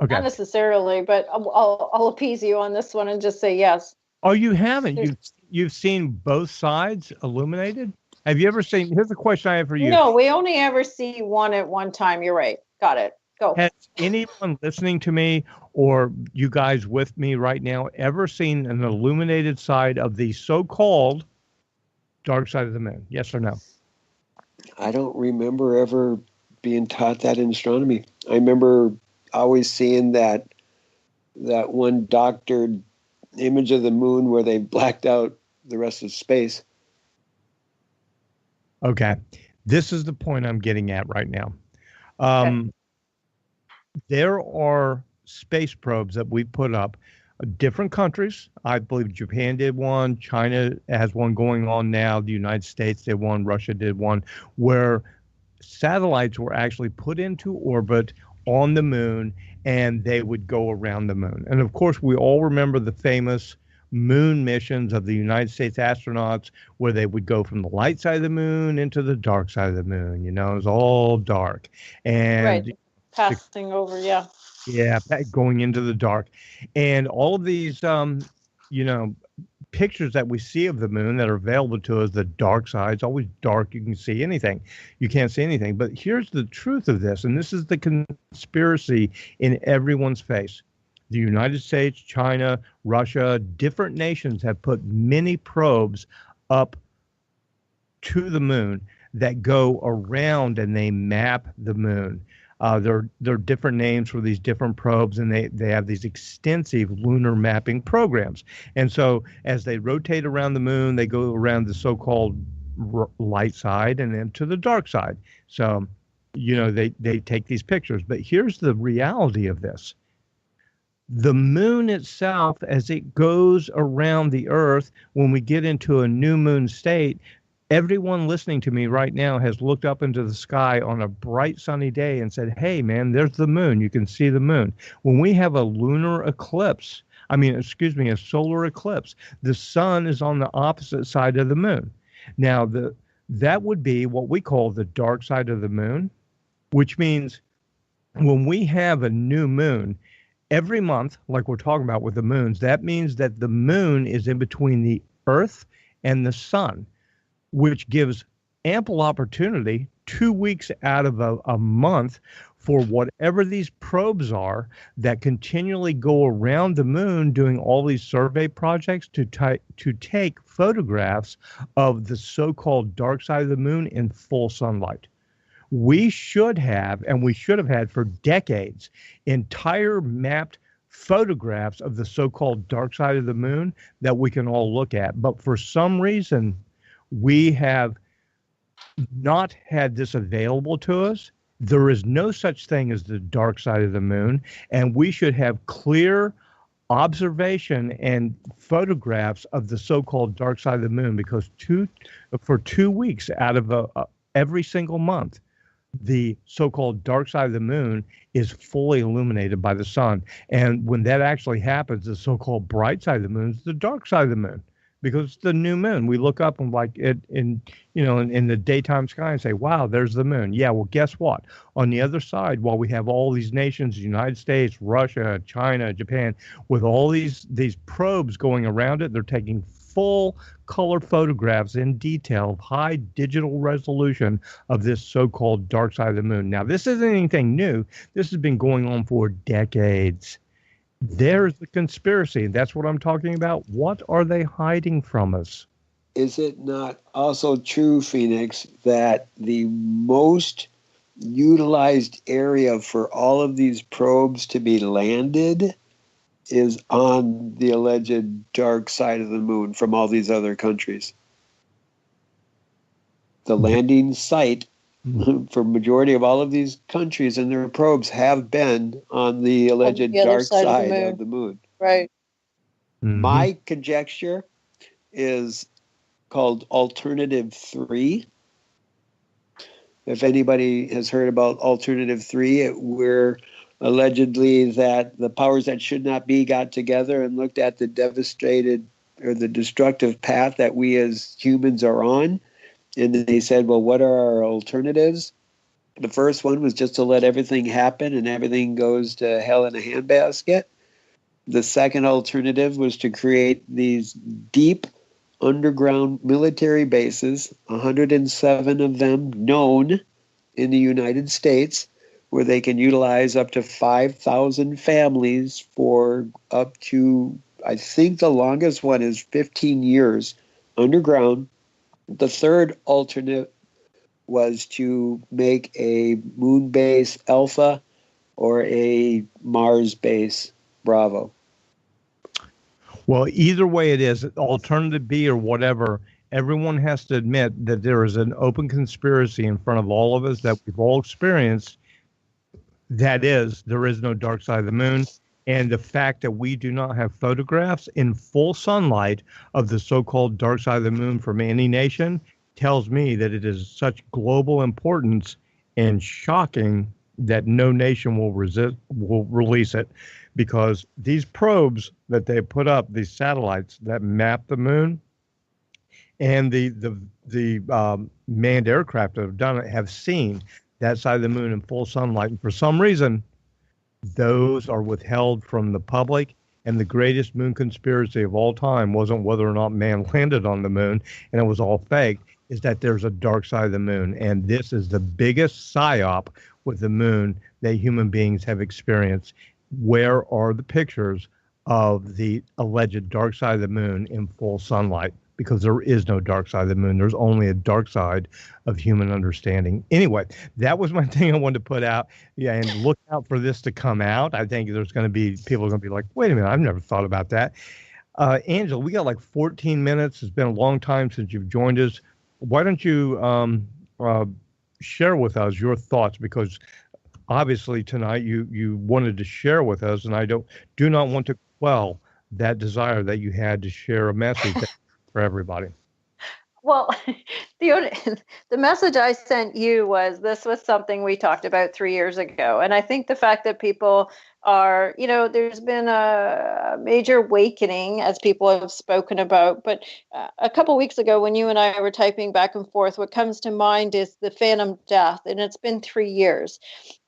Speaker 4: Okay.
Speaker 8: Not necessarily, but I'll appease you on this one and just say yes.
Speaker 4: Oh, you haven't? You've seen both sides illuminated? Have you ever seen? Here's a question I have for you.
Speaker 8: No, we only ever see one at one time. You're right. Got it. Go.
Speaker 4: Has anyone listening to me or you guys with me right now ever seen an illuminated side of the so-called dark side of the moon? Yes or no?
Speaker 5: I don't remember ever being taught that in astronomy. I remember always seeing that one doctored image of the moon where they blacked out the rest of space.
Speaker 4: Okay. This is the point I'm getting at right now.
Speaker 8: Okay.
Speaker 4: There are space probes that we put up, different countries. I believe Japan did one, China has one going on now, the United States did one, Russia did one, where satellites were actually put into orbit on the moon and they would go around the moon. And of course, we all remember the famous moon missions of the United States astronauts where they would go from the light side of the moon into the dark side of the moon. You know, it was all dark. And
Speaker 8: right. Passing over, yeah.
Speaker 4: Yeah, going into the dark. And all of these, pictures that we see of the moon that are available to us, the dark side, it's always dark. You can see anything. You can't see anything. But here's the truth of this, and this is the conspiracy in everyone's face. The United States, China, Russia, different nations have put many probes up to the moon that go around and they map the moon. There are different names for these different probes, and they have these extensive lunar mapping programs. And so as they rotate around the moon, they go around the so-called light side and then to the dark side. So, they take these pictures. But here's the reality of this. The moon itself, as it goes around the Earth, when we get into a new moon state, everyone listening to me right now has looked up into the sky on a bright sunny day and said, hey, man, there's the moon. You can see the moon. When we have a lunar eclipse, a solar eclipse, the sun is on the opposite side of the moon. Now, that would be what we call the dark side of the moon, which means when we have a new moon, every month, like we're talking about with the moons, that means that the moon is in between the Earth and the sun, which gives ample opportunity 2 weeks out of a month for whatever these probes are that continually go around the moon doing all these survey projects to take photographs of the so-called dark side of the moon in full sunlight. We should have had for decades, entire mapped photographs of the so-called dark side of the moon that we can all look at. But for some reason, we have not had this available to us. There is no such thing as the dark side of the moon, and we should have clear observation and photographs of the so-called dark side of the moon, because for 2 weeks out of every single month, the so-called dark side of the moon is fully illuminated by the sun. And when that actually happens, the so-called bright side of the moon is the dark side of the moon because it's the new moon. We look up and like it in the daytime sky and say, wow, there's the moon. Yeah, well, guess what? On the other side, while we have all these nations, the United States, Russia, China, Japan, with all these probes going around it, they're taking full color photographs in detail of high digital resolution of this so-called dark side of the moon. Now, this isn't anything new. This has been going on for decades. There's the conspiracy, and that's what I'm talking about. What are they hiding from us?
Speaker 5: Is it not also true, Phoenix, that the most utilized area for all of these probes to be landed is on the alleged dark side of the moon from all these other countries? The landing site for majority of all of these countries and their probes have been on the alleged
Speaker 8: the other
Speaker 5: dark
Speaker 8: side
Speaker 5: side
Speaker 8: of
Speaker 5: of the moon.
Speaker 8: Right.
Speaker 5: My conjecture is called Alternative 3. If anybody has heard about Alternative 3, where allegedly that the powers that should not be got together and looked at the devastated or the destructive path that we as humans are on. And then they said, well, what are our alternatives? The first one was just to let everything happen and everything goes to hell in a handbasket. The second alternative was to create these deep underground military bases, 107 of them known in the United States, where they can utilize up to 5,000 families for up to, I think the longest one is 15 years underground. The third alternate was to make a moon base Alpha or a Mars base Bravo.
Speaker 4: Well, either way it is, alternative B or whatever, everyone has to admit that there is an open conspiracy in front of all of us that we've all experienced. That is, there is no dark side of the moon. And the fact that we do not have photographs in full sunlight of the so-called dark side of the moon from any nation tells me that it is such global importance and shocking that no nation will release it, because these probes that they put up, these satellites that map the moon, and the manned aircraft that have done it have seen that side of the moon in full sunlight. And for some reason, those are withheld from the public. And the greatest moon conspiracy of all time wasn't whether or not man landed on the moon, and it was all fake, is that there's a dark side of the moon. And this is the biggest psyop with the moon that human beings have experienced. Where are the pictures of the alleged dark side of the moon in full sunlight? Because there is no dark side of the moon. There's only a dark side of human understanding. Anyway, that was my thing I wanted to put out. Yeah, and look out for this to come out. I think there's going to be, people are going to be like, wait a minute, I've never thought about that. Angela, we got like 14 minutes. It's been a long time since you've joined us. Why don't you share with us your thoughts? Because obviously tonight you wanted to share with us, and I do not want to quell that desire that you had to share a message for everybody.
Speaker 8: Well, the message I sent you was, this was something we talked about 3 years ago. And I think the fact that people are, there's been a major awakening, as people have spoken about. But a couple weeks ago, when you and I were typing back and forth, what comes to mind is the phantom death. And it's been 3 years.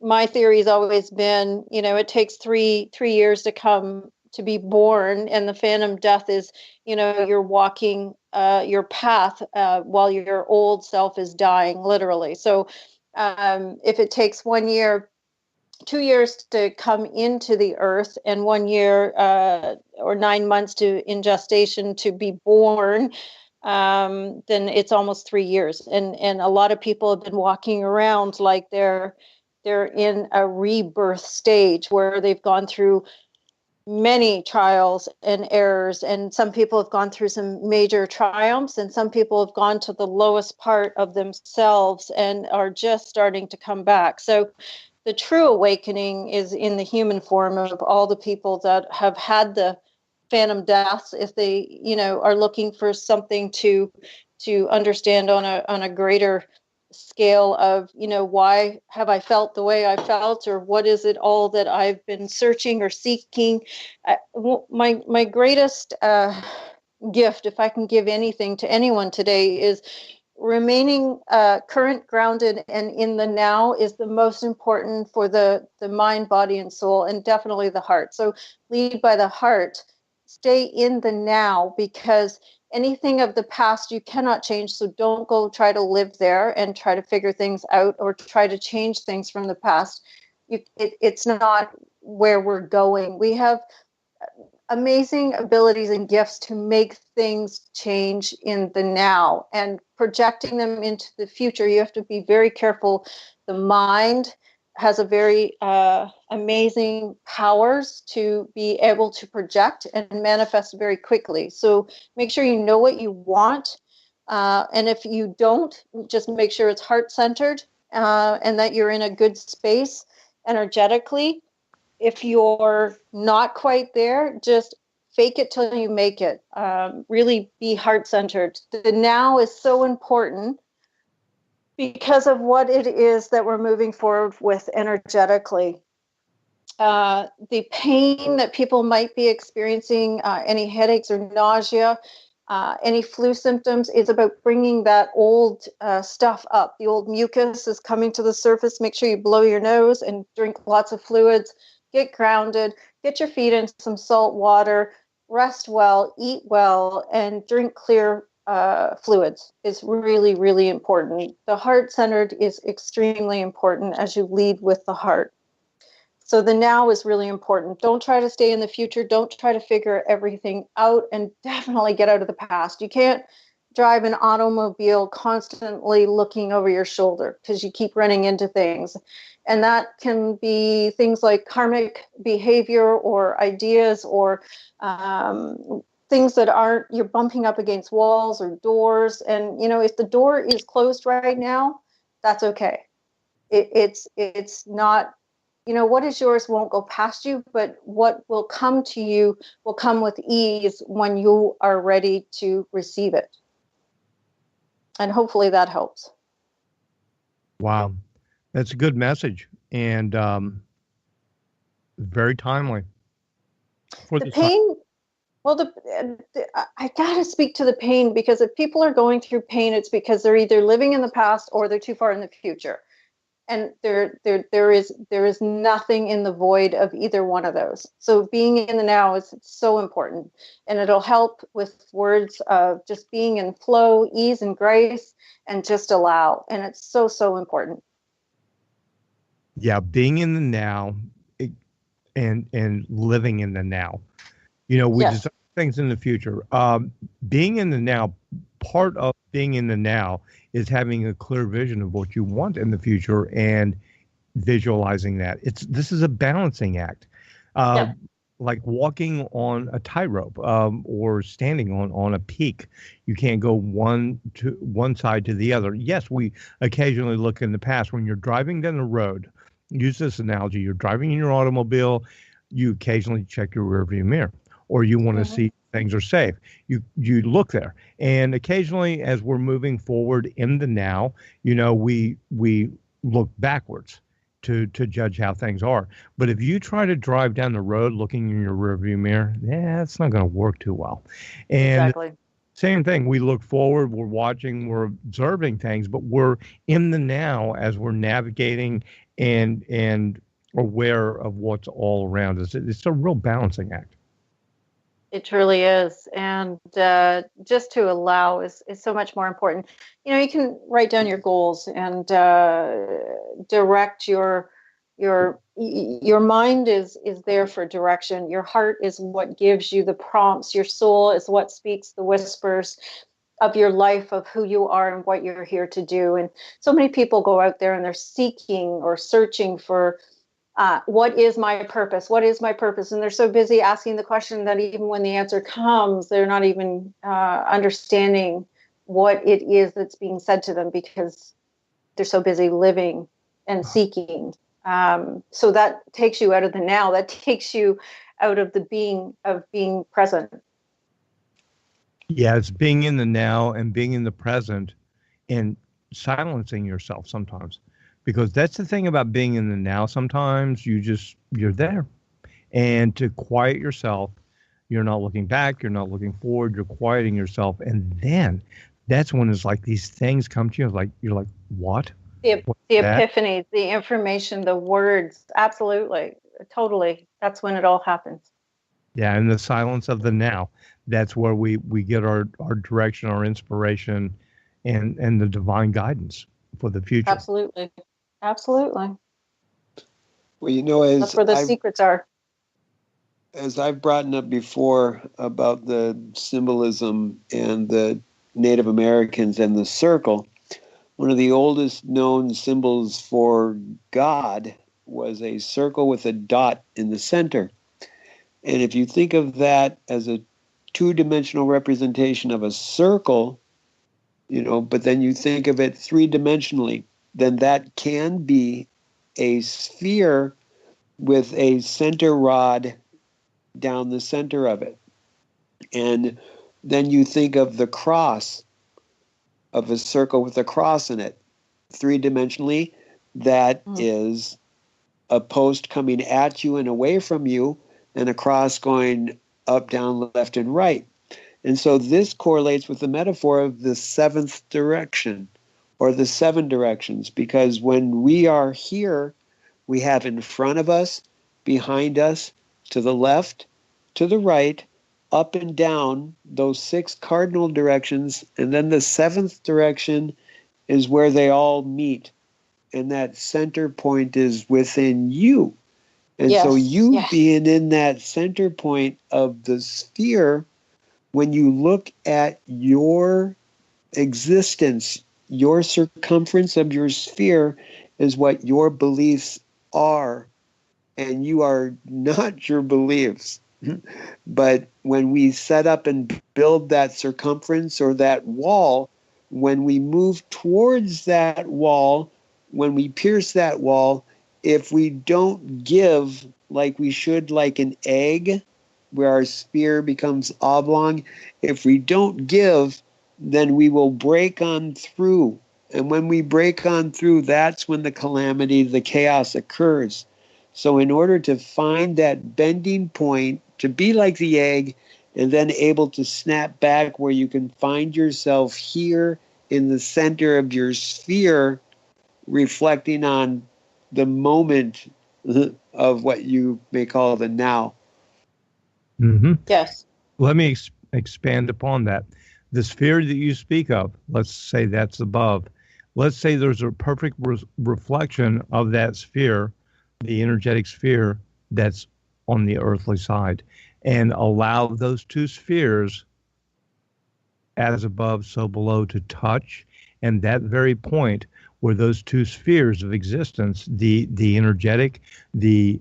Speaker 8: My theory has always been, it takes three years to be born, and the phantom death is, you're walking your path while your old self is dying, literally. So if it takes 1 year, 2 years to come into the earth, and 1 year or 9 months in gestation to be born, then it's almost 3 years. And a lot of people have been walking around like they're in a rebirth stage where they've gone through many trials and errors, and some people have gone through some major triumphs, and some people have gone to the lowest part of themselves and are just starting to come back. So the true awakening is in the human form of all the people that have had the phantom deaths, if they are looking for something to understand on a greater
Speaker 7: scale of, why have I felt the way I felt, or what is it all that I've been searching or seeking. My greatest gift, if I can give anything to anyone today, is remaining current, grounded, and in the now is the most important for the mind, body, and soul, and definitely the heart. So lead by the heart, stay in the now, because anything of the past you cannot change. So don't go try to live there and try to figure things out or try to change things from the past. It's not where we're going. We have amazing abilities and gifts to make things change in the now, and projecting them into the future, you have to be very careful. The mind has a very amazing powers to be able to project and manifest very quickly. So make sure you know what you want. And if you don't, just make sure it's heart-centered and that you're in a good space energetically. If you're not quite there, just fake it till you make it. Really be heart-centered. The now is so important because of what it is that we're moving forward with energetically. The pain that people might be experiencing, any headaches or nausea, any flu symptoms, is about bringing that old stuff up. The old mucus is coming to the surface. Make sure you blow your nose and drink lots of fluids. Get grounded, get your feet in some salt water, rest well, eat well, and drink clear fluids is really, really important. The heart-centered is extremely important as you lead with the heart. So the now is really important. Don't try to stay in the future. Don't try to figure everything out, and definitely get out of the past. You can't drive an automobile constantly looking over your shoulder because you keep running into things. And that can be things like karmic behavior or ideas or things that aren't, you're bumping up against walls or doors. And, if the door is closed right now, that's okay. It's not, what is yours won't go past you, but what will come to you will come with ease when you are ready to receive it. And hopefully that helps.
Speaker 4: Wow. That's a good message, and very timely. For
Speaker 8: The pain, well, I gotta speak to the pain, because if people are going through pain, it's because they're either living in the past or they're too far in the future. And there is nothing in the void of either one of those. So being in the now is so important, and it'll help with words of just being in flow, ease, and grace, and just allow. And it's so, so important.
Speaker 4: Yeah, being in the now and living in the now. We
Speaker 8: Yes.
Speaker 4: decide things in the future. Being in the now, part of being in the now is having a clear vision of what you want in the future and visualizing that. This is a balancing act.
Speaker 8: Yeah.
Speaker 4: Like walking on a tightrope or standing on a peak. You can't go one side to the other. Yes, we occasionally look in the past. When you're driving down the road, use this analogy, you're driving in your automobile, you occasionally check your rearview mirror, or you want to see things are safe. You look there. And occasionally, as we're moving forward in the now, we look backwards to judge how things are. But if you try to drive down the road looking in your rearview mirror, it's not going to work too well. And
Speaker 8: Exactly.
Speaker 4: same thing, we look forward, we're watching, we're observing things, but we're in the now as we're navigating and aware of what's all around us. It's a real balancing act.
Speaker 8: It truly is. And just to allow is so much more important. You can write down your goals and direct your mind is there for direction. Your heart is what gives you the prompts. Your soul is what speaks the whispers of your life, of who you are and what you're here to do. And so many people go out there and they're seeking or searching for what is my purpose? What is my purpose? And they're so busy asking the question that even when the answer comes, they're not even understanding what it is that's being said to them, because they're so busy living and seeking. So that takes you out of the now. That takes you out of the being present.
Speaker 4: Yeah, it's being in the now and being in the present and silencing yourself sometimes, because that's the thing about being in the now. Sometimes you're there, and to quiet yourself, you're not looking back, you're not looking forward, you're quieting yourself, and then that's when it's like these things come to you. Like you're like, what?
Speaker 8: The
Speaker 4: What's that?
Speaker 8: epiphany, the information, the words. Absolutely. Totally. That's when it all happens.
Speaker 4: Yeah, in the silence of the now, that's where we get our direction, our inspiration, and the divine guidance for the future.
Speaker 8: Absolutely. Absolutely.
Speaker 5: Well,
Speaker 8: That's where the secrets are.
Speaker 5: as I've brought up before about the symbolism and the Native Americans and the circle, one of the oldest known symbols for God was a circle with a dot in the center. And if you think of that as a two-dimensional representation of a circle, but then you think of it three-dimensionally, then that can be a sphere with a center rod down the center of it. And then you think of the cross of a circle with a cross in it. Three-dimensionally, that is a post coming at you and away from you, and a cross going up, down, left, and right. And so this correlates with the metaphor of the seventh direction, or the seven directions, because when we are here, we have in front of us, behind us, to the left, to the right, up and down, those six cardinal directions, and then the seventh direction is where they all meet. And that center point is within you. And so you being in that center point of the sphere, when you look at your existence, your circumference of your sphere is what your beliefs are. And you are not your beliefs. But when we set up and build that circumference or that wall, when we move towards that wall, when we pierce that wall, if we don't give like we should, like an egg, where our sphere becomes oblong, if we don't give, then we will break on through. And when we break on through, that's when the calamity, the chaos occurs. So in order to find that bending point, to be like the egg, and then able to snap back where you can find yourself here in the center of your sphere, reflecting on the moment of what you may call the now.
Speaker 4: Mm-hmm.
Speaker 8: Yes.
Speaker 4: Let me expand upon that. The sphere that you speak of, let's say that's above. Let's say there's a perfect reflection of that sphere, the energetic sphere that's on the earthly side, and allow those two spheres, as above, so below, to touch. And that very point where those two spheres of existence, the energetic, the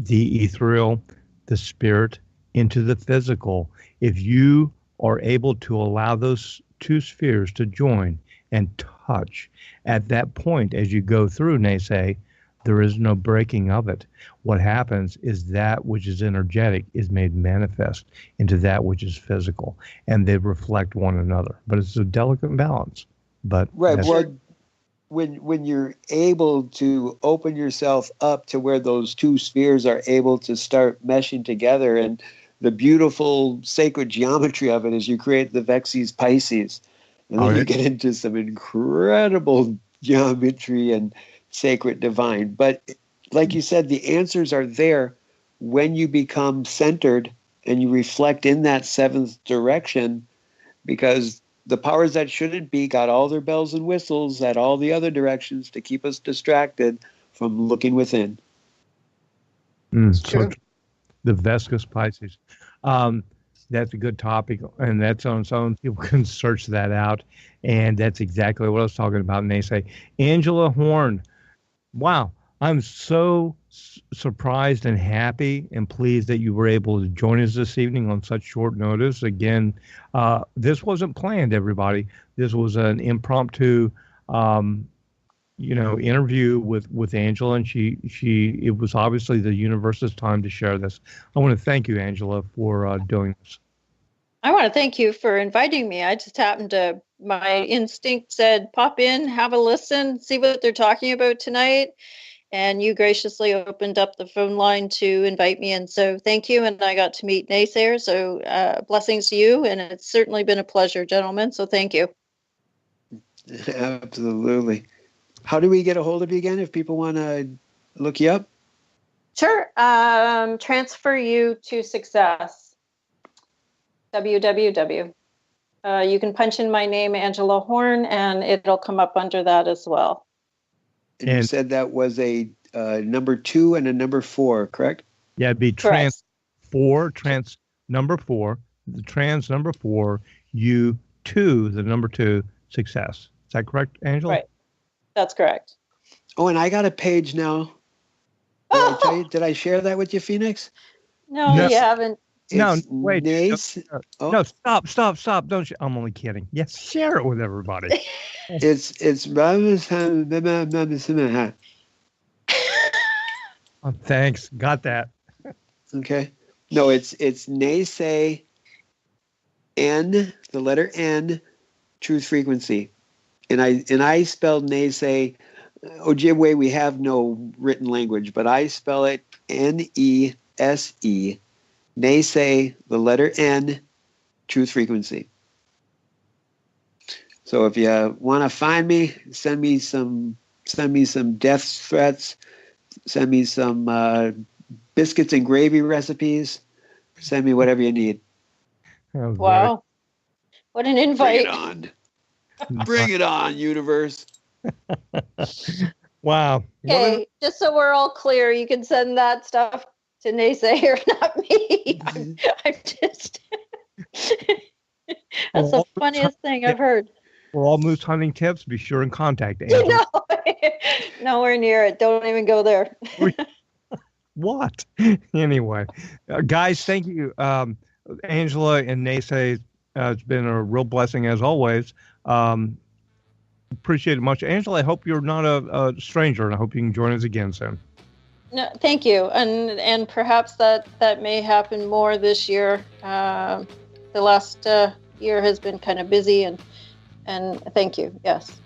Speaker 4: ethereal, the spirit, into the physical, if you are able to allow those two spheres to join and touch at that point as you go through, NeSe, there is no breaking of it. What happens is that which is energetic is made manifest into that which is physical, and they reflect one another. But it's a delicate balance. But
Speaker 5: right. Well, when you're able to open yourself up to where those two spheres are able to start meshing together, and the beautiful sacred geometry of it is you create the Vexes Pisces, and then you get into some incredible geometry and sacred divine. But like you said, the answers are there when you become centered and you reflect in that seventh direction, because the powers that shouldn't be got all their bells and whistles at all the other directions to keep us distracted from looking within.
Speaker 4: So the Vescus Pisces. That's a good topic, and that's on its own. People can search that out, and that's exactly what I was talking about, NeSe. Angela Horne. Wow, I'm so surprised and happy and pleased that you were able to join us this evening on such short notice. Again, this wasn't planned, everybody. This was an impromptu, interview with Angela, and it was obviously the universe's time to share this. I want to thank you, Angela, for doing this.
Speaker 7: I want to thank you for inviting me. I just happened to, my instinct said, pop in, have a listen, see what they're talking about tonight. And you graciously opened up the phone line to invite me in. So thank you. And I got to meet NeSe. So blessings to you. And it's certainly been a pleasure, gentlemen. So thank you.
Speaker 5: Absolutely. How do we get a hold of you again if people want to look you up?
Speaker 8: Sure. Transfer you to success. www. You can punch in my name, Angela Horne, and it'll come up under that as well.
Speaker 5: And you said that was a number 2 and a number 4, correct?
Speaker 4: Yeah, it'd be trans 4, trans number 4, the trans number 4, U 2, the number 2, success. Is that correct, Angela?
Speaker 8: Right. That's correct.
Speaker 5: Oh, and I got a page now. Did I tell you? Did I share that with you, Phoenix?
Speaker 8: No, you haven't.
Speaker 4: No,
Speaker 5: It's
Speaker 4: wait.
Speaker 5: NeSe.
Speaker 4: No,
Speaker 5: Oh.
Speaker 4: stop. Don't you? I'm only kidding. Yes, share it with everybody.
Speaker 5: It's
Speaker 4: Oh, thanks. Got that.
Speaker 5: okay. No, it's NeSe N, the letter N, truth frequency. And I spelled NeSe. Ojibwe, we have no written language, but I spell it NeSe. NeSe, the letter N, truth frequency. So if you want to find me, send me some death threats, send me some biscuits and gravy recipes, send me whatever you need.
Speaker 8: Wow. What an
Speaker 5: Bring
Speaker 8: invite.
Speaker 5: it on. Bring it on, universe.
Speaker 4: Wow.
Speaker 8: Okay, just so we're all clear, you can send that stuff to NeSe or not me. I'm just that's the funniest thing I've heard.
Speaker 4: For all moose hunting tips, be sure and contact Angela.
Speaker 8: No, nowhere near it. Don't even go there.
Speaker 4: What? Anyway, guys, thank you. Angela and NeSe, it's been a real blessing as always. Appreciate it much. Angela, I hope you're not a stranger, and I hope you can join us again soon.
Speaker 8: No, thank you, and perhaps that may happen more this year. The last year has been kind of busy, and thank you. Yes.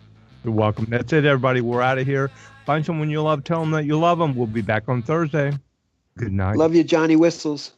Speaker 4: You're welcome. That's it, everybody. We're out of here. Find someone you love. Tell them that you love them. We'll be back on Thursday. Good night.
Speaker 5: Love you, Johnny Whistles.